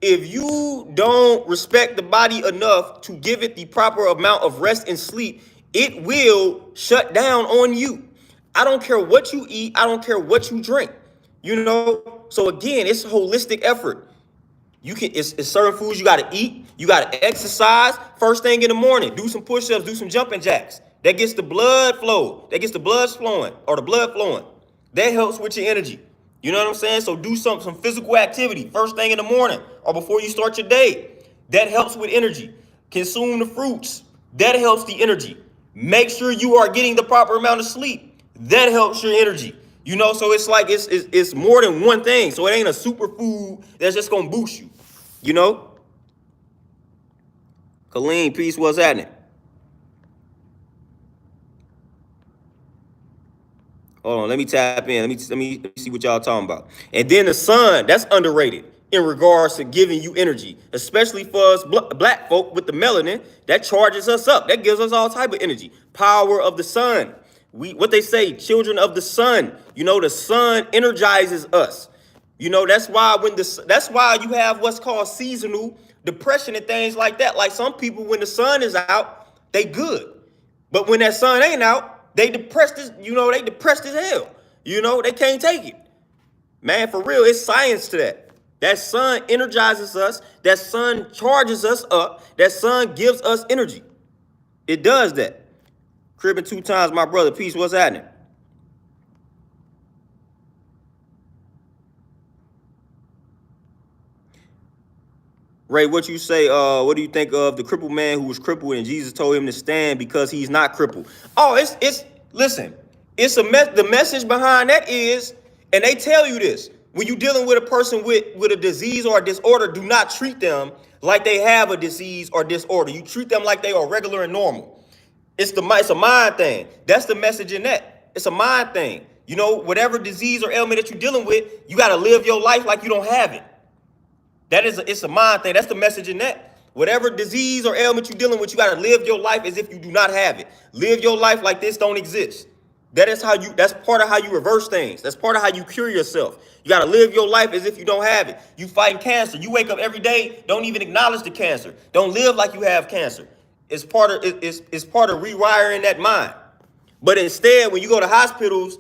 If you don't respect the body enough to give it the proper amount of rest and sleep, it will shut down on you. I don't care what you eat. I don't care what you drink. You know? So again, it's a holistic effort. It's certain foods you got to eat. You got to exercise first thing in the morning. Do some push-ups, do some jumping jacks. That gets the blood flow. That gets the blood flowing. That helps with your energy. You know what I'm saying? So do some physical activity first thing in the morning or before you start your day. That helps with energy. Consume the fruits. That helps the energy. Make sure you are getting the proper amount of sleep. That helps your energy. You know, so it's like it's more than one thing. So it ain't a superfood that's just gonna boost you. You know? Colleen, peace, what's happening? Hold on, let me tap in. Let me see what y'all talking about. And then the sun, that's underrated in regards to giving you energy, especially for us black folk with the melanin. That charges us up. That gives us all type of energy. Power of the sun. What they say, children of the sun. You know, the sun energizes us. You know, that's why you have what's called seasonal depression and things like that. Like some people, when the sun is out, they good. But when that sun ain't out, they depressed as hell. You know, they can't take it. Man, for real, it's science to that. That sun energizes us. That sun charges us up. That sun gives us energy. It does that. Cribbing 2 times, my brother. Peace, what's happening? Ray, what you say? What do you think of the crippled man who was crippled and Jesus told him to stand because he's not crippled? Oh, listen. The message behind that is, and they tell you this, when you're dealing with a person with a disease or a disorder, do not treat them like they have a disease or disorder. You treat them like they are regular and normal. It's a mind thing. That's the message in that. It's a mind thing. You know, whatever disease or ailment that you're dealing with, you got to live your life like you don't have it. It's a mind thing. That's the message in that. Whatever disease or ailment you're dealing with, you got to live your life as if you do not have it. Live your life like this don't exist. That's part of how you reverse things. That's part of how you cure yourself. You got to live your life as if you don't have it. You fighting cancer. You wake up every day, don't even acknowledge the cancer. Don't live like you have cancer. It's part of rewiring that mind. But instead, when you go to hospitals,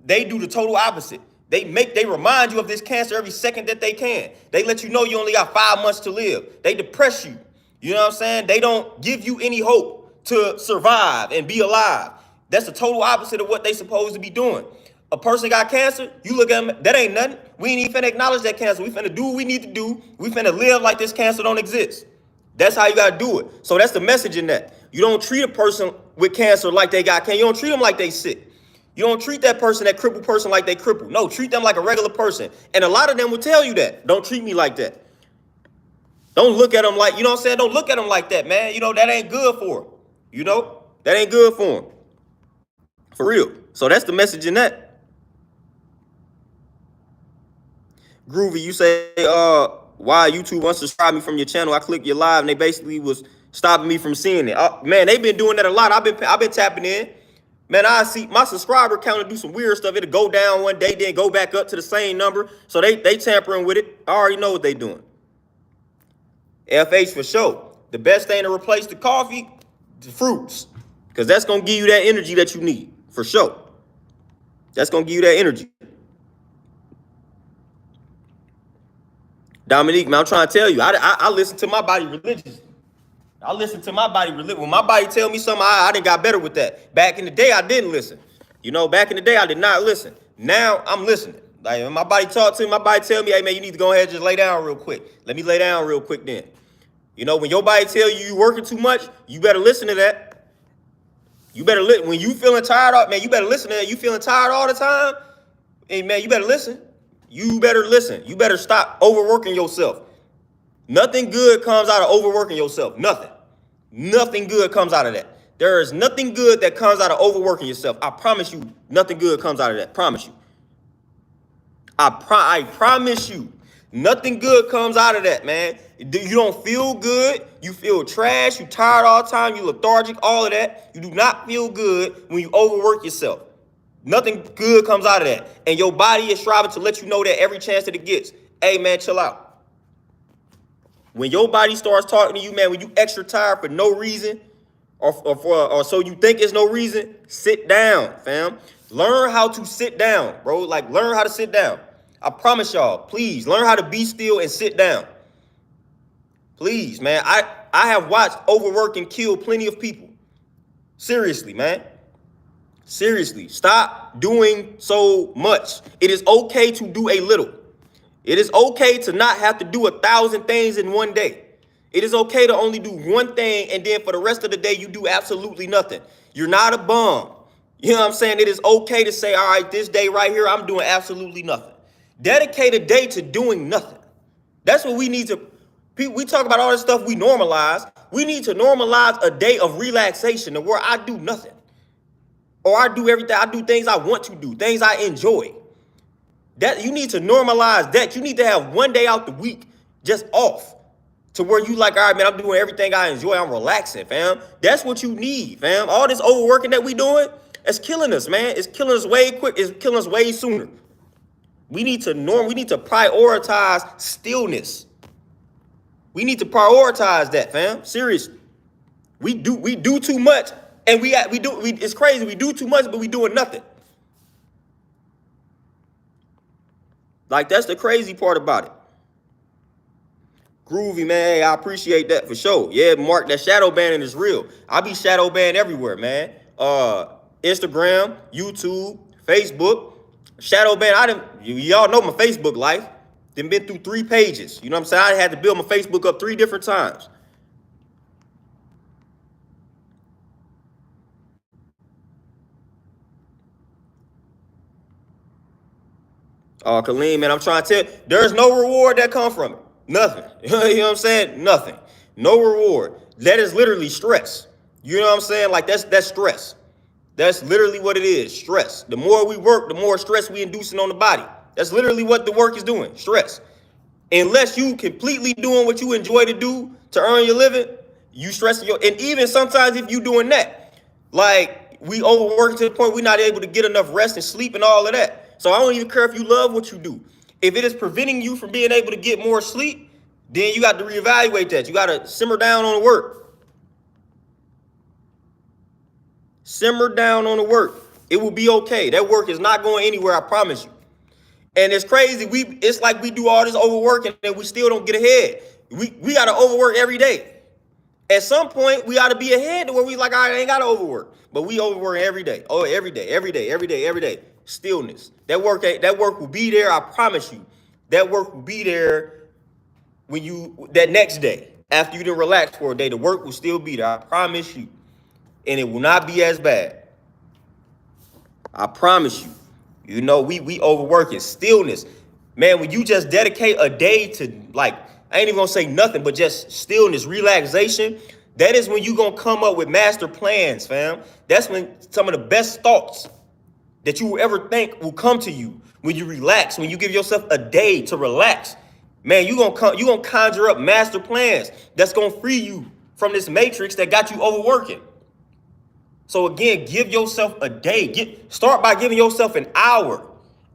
they do the total opposite. They remind you of this cancer every second that they can. They let you know you only got 5 months to live. They depress you. You know what I'm saying? They don't give you any hope to survive and be alive. That's the total opposite of what they supposed to be doing. A person got cancer, you look at them, that ain't nothing. We ain't even finna acknowledge that cancer. We finna do what we need to do. We finna live like this cancer don't exist. That's how you gotta do it. So that's the message in that. You don't treat a person with cancer like they got cancer. You don't treat them like they sick. You don't treat that person, that crippled person, like they crippled. No, treat them like a regular person. And a lot of them will tell you that. Don't treat me like that. Don't look at them like, you know what I'm saying? Don't look at them like that, man. You know, that ain't good for them. You know, that ain't good for them. For real. So that's the message in that. Groovy, you say, why YouTube unsubscribed me from your channel? I clicked your live and they basically was stopping me from seeing it. Man, they've been doing that a lot. I've been tapping in. Man, I see my subscriber count to do some weird stuff. It'll go down one day, then go back up to the same number. So they tampering with it. I already know what they doing. FH for sure. The best thing to replace the coffee, the fruits. Because that's going to give you that energy that you need. For sure. That's going to give you that energy. Dominique, man, I'm trying to tell you, I listen to my body religiously. I listen to my body. When my body tell me something, I done got better with that. Back in the day, I didn't listen. You know, back in the day, I did not listen. Now, I'm listening. Like, when my body talk to me, my body tell me, hey, man, you need to go ahead and just lay down real quick. Let me lay down real quick then. You know, when your body tell you you working too much, you better listen to that. You better listen. When you feeling tired, man, you better listen to that. You feeling tired all the time? Hey, man, you better listen. You better listen. You better stop overworking yourself. Nothing good comes out of overworking yourself. Nothing. Nothing good comes out of that. There is nothing good that comes out of overworking yourself. I promise you, nothing good comes out of that. Promise you. I promise you, nothing good comes out of that, man. You don't feel good. You feel trash. You tired all the time. You lethargic, all of that. You do not feel good when you overwork yourself. Nothing good comes out of that. And your body is striving to let you know that every chance that it gets. Hey, man, chill out. When your body starts talking to you, man, when you extra tired for no reason or so you think it's no reason, sit down, fam. Learn how to sit down, bro. Like, learn how to sit down. I promise y'all, please, learn how to be still and sit down. Please, man. I have watched overworking kill plenty of people. Seriously, man. Seriously, stop doing so much. It is okay to do a little. It is okay to not have to do 1,000 things in one day. It is okay to only do one thing, and then for the rest of the day, you do absolutely nothing. You're not a bum. You know what I'm saying? It is okay to say, all right, this day right here, I'm doing absolutely nothing. Dedicate a day to doing nothing. That's what we need to. We talk about all this stuff we normalize. We need to normalize a day of relaxation to where I do nothing. Or I do everything. I do things I want to do, things I enjoy. That you need to normalize that. You need to have one day out the week just off to where you like, all right, man, I'm doing everything I enjoy. I'm relaxing, fam. That's what you need, fam. All this overworking that we doing, it's killing us, man. It's killing us way quick. It's killing us way sooner. We need to prioritize stillness. We need to prioritize that, fam. Seriously. We do too much, and it's crazy. We do too much, but we doing nothing. Like, that's the crazy part about it. Groovy, man. Hey, I appreciate that for sure. Yeah, Mark, that shadow banning is real. I be shadow banned everywhere, man. Instagram, YouTube, Facebook. Shadow ban. Y'all know my Facebook life. Been through 3 pages. You know what I'm saying? I had to build my Facebook up 3 different times. Kaleem, man, I'm trying to tell you, there's no reward that come from it. Nothing. You know what I'm saying? Nothing. No reward. That is literally stress. You know what I'm saying? Like, that's stress. That's literally what it is. Stress. The more we work, the more stress we inducing on the body. That's literally what the work is doing. Stress. Unless you completely doing what you enjoy to do to earn your living, you stressing and even sometimes if you doing that, like, we overwork to the point we're not able to get enough rest and sleep and all of that. So I don't even care if you love what you do. If it is preventing you from being able to get more sleep, then you got to reevaluate that. You got to simmer down on the work. Simmer down on the work. It will be okay. That work is not going anywhere, I promise you. And it's crazy. It's like we do all this overworking and we still don't get ahead. We gotta overwork every day. At some point, we ought to be ahead to where we like, I ain't gotta overwork. But we overwork every day. Oh, every day, every day, every day, every day. Stillness. That work will be there, I promise you. That work will be there that next day. After you done relax for a day, the work will still be there. I promise you. And it will not be as bad. I promise you. You know, we overworking. Stillness. Man, when you just dedicate a day to, like, I ain't even gonna say nothing, but just stillness, relaxation, that is when you gonna come up with master plans, fam. That's when some of the best thoughts that you will ever think will come to you. When you relax, when you give yourself a day to relax, man, you gonna conjure up master plans that's gonna free you from this matrix that got you overworking. So again, give yourself a day. Start by giving yourself an hour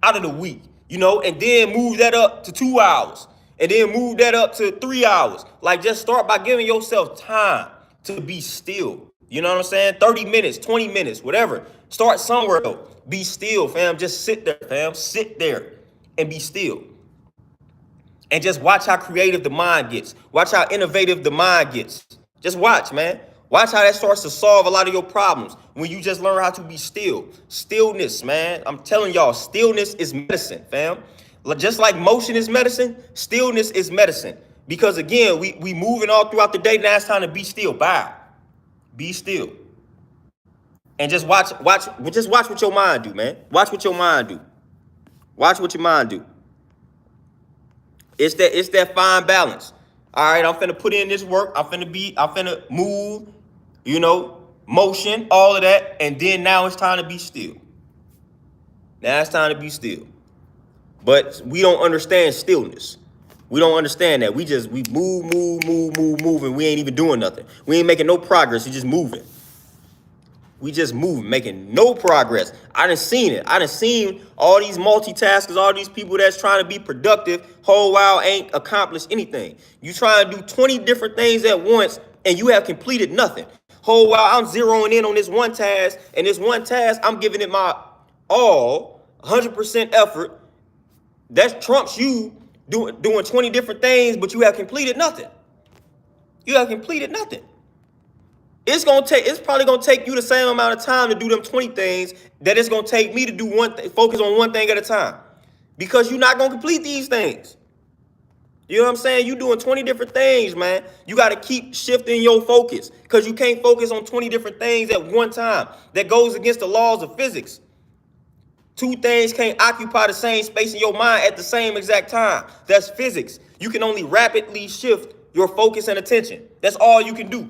out of the week, you know, and then move that up to 2 hours, and then move that up to 3 hours. Like, just start by giving yourself time to be still. You know what I'm saying? 30 minutes, 20 minutes, whatever. Start somewhere though. Be still, fam. Just sit there, fam. Sit there and be still. And just watch how creative the mind gets. Watch how innovative the mind gets. Just watch, man. Watch how that starts to solve a lot of your problems when you just learn how to be still. Stillness, man. I'm telling y'all, stillness is medicine, fam. Just like motion is medicine, stillness is medicine. Because again, we moving all throughout the day. Now it's time to be still. Bye. Be still. And just watch what your mind do, man. Watch what your mind do. Watch what your mind do. It's that fine balance. All right, I'm finna put in this work. I'm finna move, you know, motion, all of that. And then now it's time to be still. Now it's time to be still. But we don't understand stillness. We don't understand that. We move, and we ain't even doing nothing. We ain't making no progress. We just moving. We just moving, making no progress. I done seen it. I done seen all these multitaskers, all these people that's trying to be productive, whole while ain't accomplished anything. You trying to do 20 different things at once and you have completed nothing. Whole while I'm zeroing in on this one task, and this one task, I'm giving it my all, 100% effort. That trumps you doing 20 different things, but you have completed nothing. You have completed nothing. It's probably gonna take you the same amount of time to do them 20 things that it's gonna take me to do focus on one thing at a time. Because you're not gonna complete these things. You know what I'm saying? You doing 20 different things, man. You gotta keep shifting your focus, because you can't focus on 20 different things at one time. That goes against the laws of physics. Two things can't occupy the same space in your mind at the same exact time. That's physics. You can only rapidly shift your focus and attention. That's all you can do.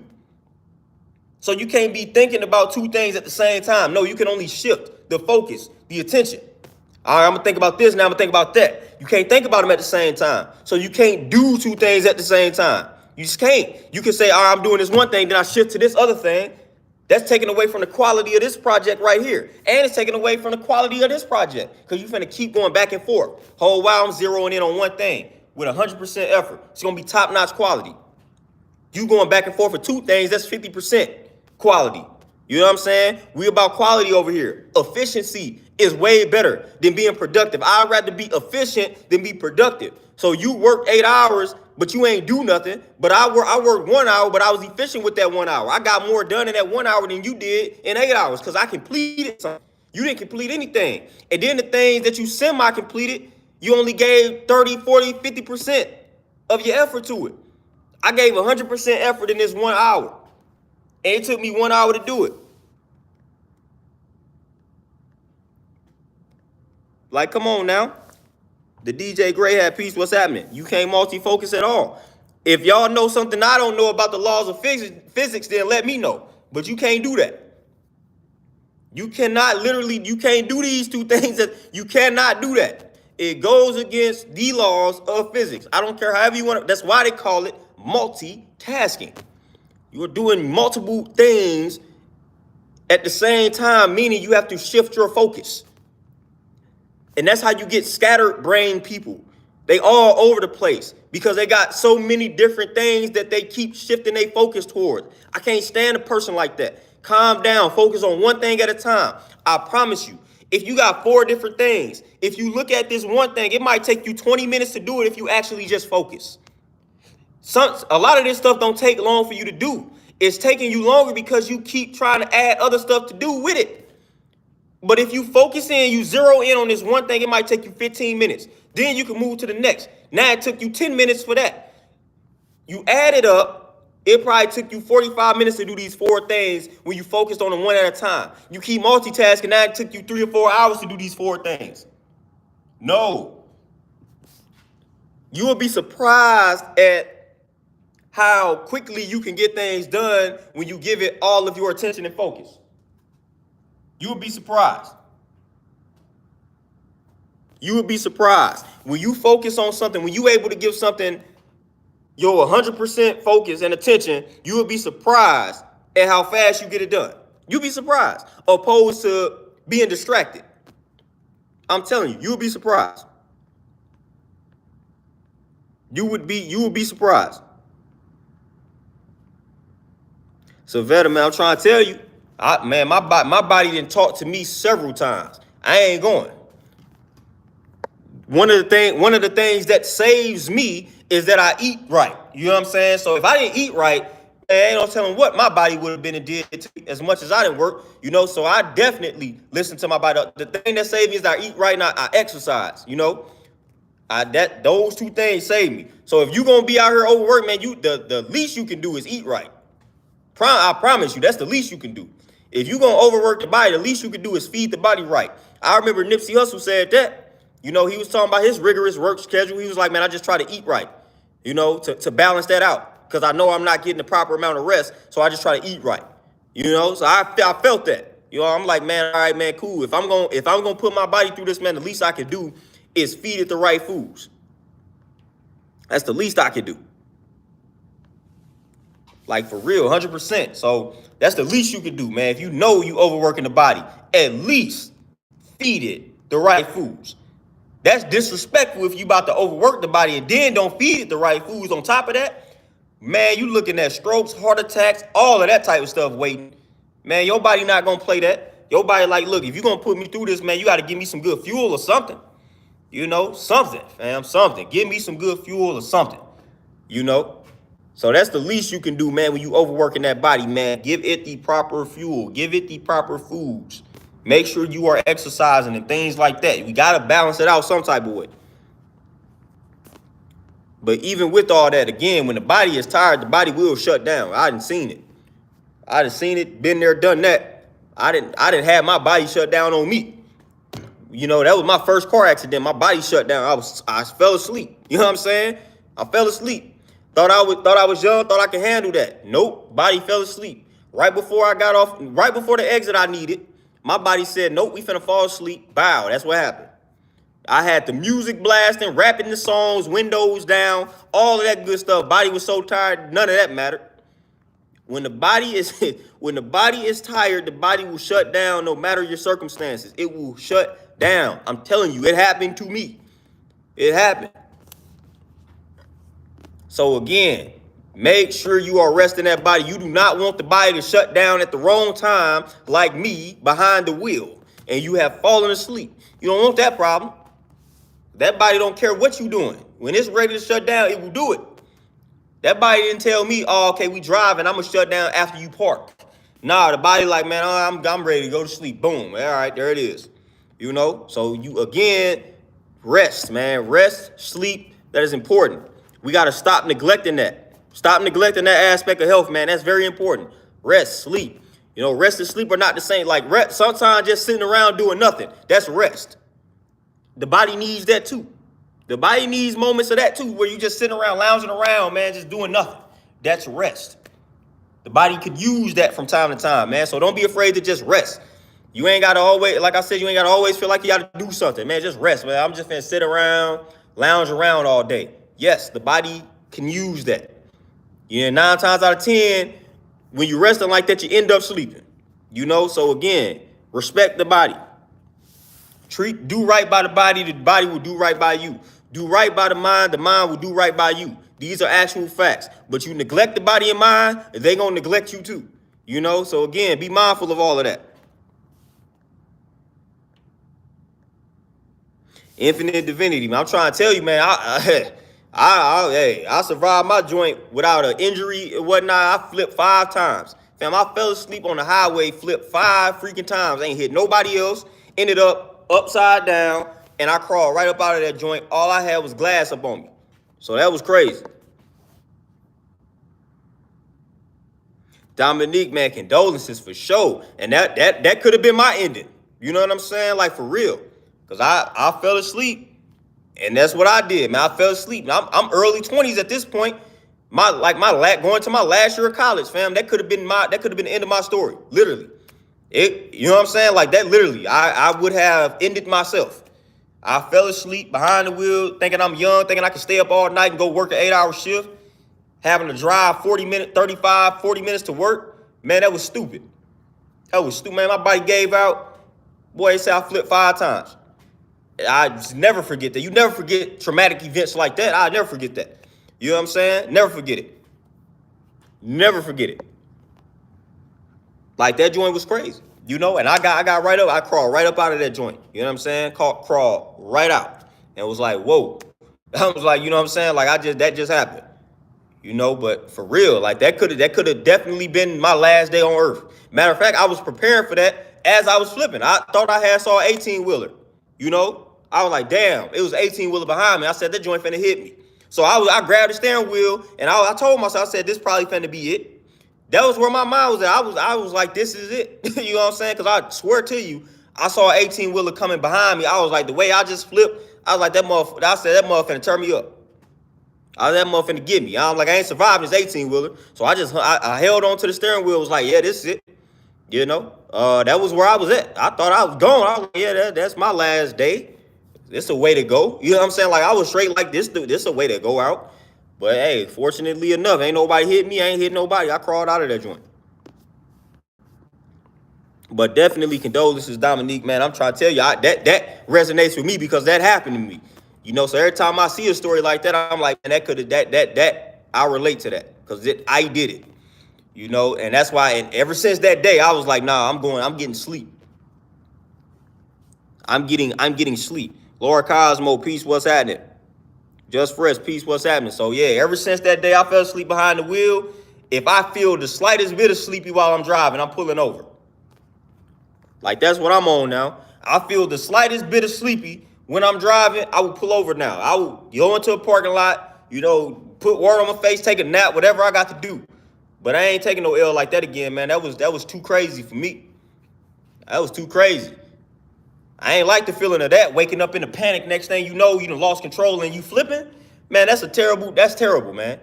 So you can't be thinking about two things at the same time. No, you can only shift the focus, the attention. All right, I'm going to think about this, now I'm going to think about that. You can't think about them at the same time. So you can't do two things at the same time. You just can't. You can say, all right, I'm doing this one thing, then I shift to this other thing. That's taking away from the quality of this project right here. And it's taking away from the quality of this project, because you're finna keep going back and forth. Whole while I'm zeroing in on one thing with 100% effort. It's going to be top-notch quality. You going back and forth for two things, that's 50%. Quality. You know what I'm saying? We about quality over here. Efficiency is way better than being productive. I'd rather be efficient than be productive. So you work 8 hours, but you ain't do nothing. But I worked 1 hour, but I was efficient with that 1 hour. I got more done in that 1 hour than you did in 8 hours, because I completed something. You didn't complete anything. And then the things that you semi-completed, you only gave 30, 40, 50% of your effort to it. I gave 100% effort in this 1 hour. And it took me 1 hour to do it. Like, come on now. The DJ Gray hat piece, what's happening? You can't multi-focus at all. If y'all know something I don't know about the laws of physics, then let me know. But you can't do that. You can't do these two things. You cannot do that. It goes against the laws of physics. I don't care however you want to. That's why they call it multitasking. You're doing multiple things at the same time, meaning you have to shift your focus. And that's how you get scattered brain people. They all over the place because they got so many different things that they keep shifting their focus towards. I can't stand a person like that. Calm down, focus on one thing at a time. I promise you, If you got 4 different things, if you look at this one thing, it might take you 20 minutes to do it if you actually just focus. A lot of this stuff don't take long for you to do. It's taking you longer because you keep trying to add other stuff to do with it. But if you focus in, you zero in on this one thing, it might take you 15 minutes. Then you can move to the next. Now it took you 10 minutes for that. You add it up, it probably took you 45 minutes to do these 4 things when you focused on them one at a time. You keep multitasking, now it took you 3 or 4 hours to do these 4 things. No. You will be surprised at how quickly you can get things done when you give it all of your attention and focus. You will be surprised. You will be surprised. When you focus on something, when you're able to give something your 100% focus and attention, you will be surprised at how fast you get it done. You'll be surprised, opposed to being distracted. I'm telling you, you'll be surprised. You would be surprised. So, Veta, man, I'm trying to tell you, my body didn't talk to me several times. I ain't going. One of the things that saves me is that I eat right. You know what I'm saying? So if I didn't eat right, man, ain't no telling what my body would have been and did to me as much as I didn't work. You know, so I definitely listen to my body. The thing that saved me is that I eat right and I exercise. You know, those 2 things save me. So if you're gonna be out here overworked, man, the least you can do is eat right. I promise you, that's the least you can do. If you're gonna overwork the body, the least you can do is feed the body right. I remember Nipsey Hussle said that. You know, he was talking about his rigorous work schedule. He was like, man, I just try to eat right, you know, to balance that out. Because I know I'm not getting the proper amount of rest, so I just try to eat right. You know, so I felt that. You know, I'm like, man, all right, man, cool. If I'm gonna put my body through this, man, the least I can do is feed it the right foods. That's the least I can do. Like, for real, 100%. So that's the least you can do, man. If you know you overworking the body, at least feed it the right foods. That's disrespectful if you about to overwork the body and then don't feed it the right foods on top of that. Man, you looking at strokes, heart attacks, all of that type of stuff waiting. Man, your body not going to play that. Your body like, look, if you're going to put me through this, man, you got to give me some good fuel or something. You know, something, fam, something. Give me some good fuel or something, you know. So that's the least you can do, man, when you overworking that body, man. Give it the proper fuel. Give it the proper foods. Make sure you are exercising and things like that. We got to balance it out some type of way. But even with all that, again, when the body is tired, the body will shut down. I done seen it. Been there, done that. I didn't have my body shut down on me. You know, that was my first car accident. My body shut down. I fell asleep. You know what I'm saying? I fell asleep. Thought I was young, thought I could handle that. Nope, body fell asleep. Right before the exit I needed, my body said, nope, we finna fall asleep. Bow, that's what happened. I had the music blasting, rapping the songs, windows down, all of that good stuff. Body was so tired, none of that mattered. When the body is tired, the body will shut down no matter your circumstances. It will shut down. I'm telling you, it happened to me. It happened. So again, make sure you are resting that body. You do not want the body to shut down at the wrong time, like me, behind the wheel, and you have fallen asleep. You don't want that problem. That body don't care what you're doing. When it's ready to shut down, it will do it. That body didn't tell me, oh, okay, we driving, I'm going to shut down after you park. Nah, the body like, man, oh, I'm ready to go to sleep. Boom. All right, there it is. You know, so you, again, rest, man. Rest, sleep, that is important. We got to stop neglecting that. Stop neglecting that aspect of health, man. That's very important. Rest, sleep. You know, rest and sleep are not the same. Like, rest, sometimes just sitting around doing nothing, that's rest. The body needs that too. The body needs moments of that too, where you just sitting around, lounging around, man, just doing nothing. That's rest. The body could use that from time to time, man. So don't be afraid to just rest. You ain't got to always, like I said, you ain't got to always feel like you got to do something, man. Just rest, man. I'm just going to sit around, lounge around all day. Yes, the body can use that. Yeah, 9 times out of 10, when you're resting like that, you end up sleeping. You know, so again, respect the body. Do right by the body will do right by you. Do right by the mind will do right by you. These are actual facts. But you neglect the body and mind, they're going to neglect you too. You know, so again, be mindful of all of that. Infinite divinity, man. I'm trying to tell you, man. I survived my joint without an injury and whatnot. I flipped 5 times. Fam, I fell asleep on the highway, flipped 5 freaking times. Ain't hit nobody else. Ended up upside down, and I crawled right up out of that joint. All I had was glass up on me. So that was crazy. Dominique, man, condolences for sure. And that could have been my ending. You know what I'm saying? Like, for real. Because I fell asleep. And that's what I did, man. I fell asleep. Now, I'm early 20s at this point. Going to my last year of college, fam. That could have been the end of my story. Literally. You know what I'm saying? Like, that literally, I would have ended myself. I fell asleep behind the wheel, thinking I'm young, thinking I could stay up all night and go work an 8-hour shift, having to drive 40 minutes to work. Man, that was stupid. That was stupid, man. My body gave out. Boy, they say I flipped 5 times. I just never forget that. You never forget traumatic events like that. I never forget that. You know what I'm saying? Never forget it. Never forget it. Like, that joint was crazy. You know, and I got right up. I crawled right up out of that joint. You know what I'm saying? Crawl right out. And was like, whoa. I was like, you know what I'm saying? Like, that just happened. You know, but for real, like, that could have definitely been my last day on earth. Matter of fact, I was preparing for that as I was flipping. I thought I saw an 18-wheeler. You know, I was like, damn, it was an 18-wheeler behind me. I said, that joint finna hit me. So I grabbed the steering wheel, and I told myself, I said, this probably finna be it. That was where my mind was at. I was like, this is it. You know what I'm saying? Because I swear to you, I saw an 18-wheeler coming behind me. I was like, the way I just flipped, I was like, that motherfucker, I said, that motherfucker finna turn me up. That motherfucker finna get me. I'm like, I ain't surviving this 18-wheeler. So I held on to the steering wheel. Was like, yeah, this is it. You know, that was where I was at. I thought I was going. I was like, yeah, that's my last day. This a way to go. You know what I'm saying? Like, I was straight like this a way to go out. But hey, fortunately enough, ain't nobody hit me. I ain't hit nobody. I crawled out of that joint. But definitely condolences, Dominique, man. I'm trying to tell you, that resonates with me because that happened to me. You know, so every time I see a story like that, I'm like, man, I relate to that because I did it. You know, and that's why, and ever since that day, I was like, nah, I'm getting sleep. I'm getting sleep. Laura Cosmo, peace, what's happening? Just Fresh, peace, what's happening? So yeah, ever since that day, I fell asleep behind the wheel. If I feel the slightest bit of sleepy while I'm driving, I'm pulling over. Like, that's what I'm on now. I feel the slightest bit of sleepy when I'm driving, I will pull over now. I will go into a parking lot, you know, put water on my face, take a nap, whatever I got to do. But I ain't taking no L like that again, man. That was too crazy for me. That was too crazy. I ain't like the feeling of that, waking up in a panic. Next thing you know, you done lost control and you flipping. Man, that's terrible, man.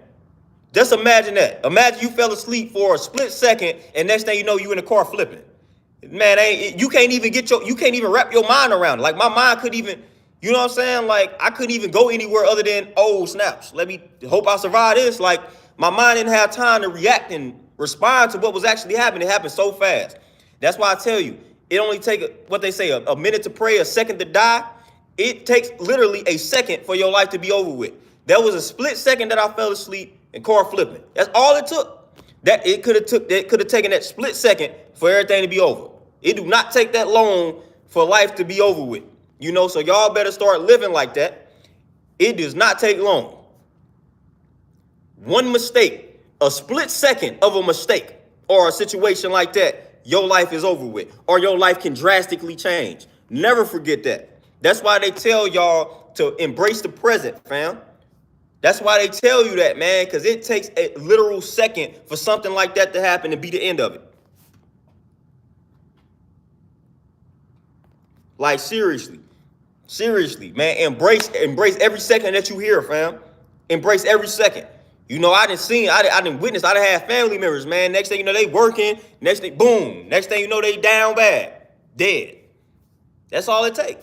Just imagine that. Imagine you fell asleep for a split second and next thing you know, you in the car flipping. Man, you can't even wrap your mind around it. Like, my mind couldn't even, you know what I'm saying? Like, I couldn't even go anywhere other than, oh, snaps. Let me hope I survive this. Like, my mind didn't have time to react and respond to what was actually happening. It happened so fast. That's why I tell you, it only takes, what they say, a minute to pray, a second to die. It takes literally a second for your life to be over with. There was a split second that I fell asleep and car flipping. That's all it took. It could have taken that split second for everything to be over. It do not take that long for life to be over with. You know, so y'all better start living like that. It does not take long. One mistake, a split second of a mistake or a situation like that, your life is over with, or your life can drastically change. Never forget that. That's why they tell y'all to embrace the present, fam. That's why they tell you that, man, because it takes a literal second for something like that to happen and be the end of it. Like, seriously, man, embrace every second that you hear, fam. Embrace every second. You know, I didn't witness, I done had family members, man. Next thing you know, they working. Next thing, boom. Next thing you know, they down bad, dead. That's all it take.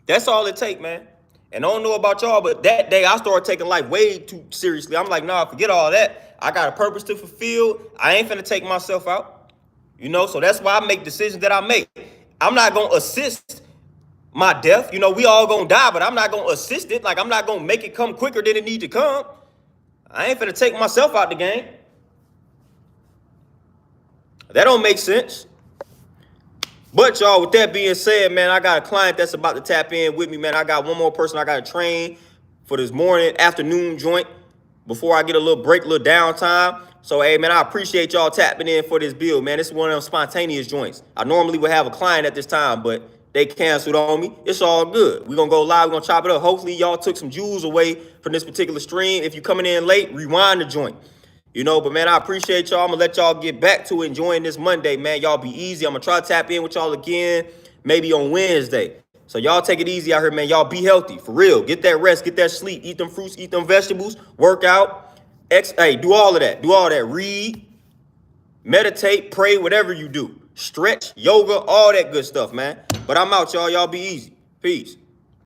That's all it take, man. And I don't know about y'all, but that day I started taking life way too seriously. I'm like, nah, forget all that. I got a purpose to fulfill. I ain't finna take myself out. You know, so that's why I make decisions that I make. I'm not gonna assist my death. You know, we all gonna die, but I'm not gonna assist it. Like, I'm not gonna make it come quicker than it need to come. I ain't finna take myself out the game. That don't make sense. But y'all, with that being said, man, I got a client that's about to tap in with me, man. I got one more person I got to train for this morning, afternoon joint before I get a little break, a little downtime. So, hey, man, I appreciate y'all tapping in for this build, man. This is one of them spontaneous joints. I normally would have a client at this time, but they canceled on me. It's all good. We're going to go live. We're going to chop it up. Hopefully, y'all took some jewels away from this particular stream. If you're coming in late, rewind the joint. You know, but, man, I appreciate y'all. I'm going to let y'all get back to enjoying this Monday, man. Y'all be easy. I'm going to try to tap in with y'all again maybe on Wednesday. So y'all take it easy out here, man. Y'all be healthy, for real. Get that rest, get that sleep, eat them fruits, eat them vegetables, work out, hey, do all of that. Do all that. Read, meditate, pray, whatever you do. Stretch, yoga, all that good stuff, man. But I'm out, y'all. Y'all be easy. Peace.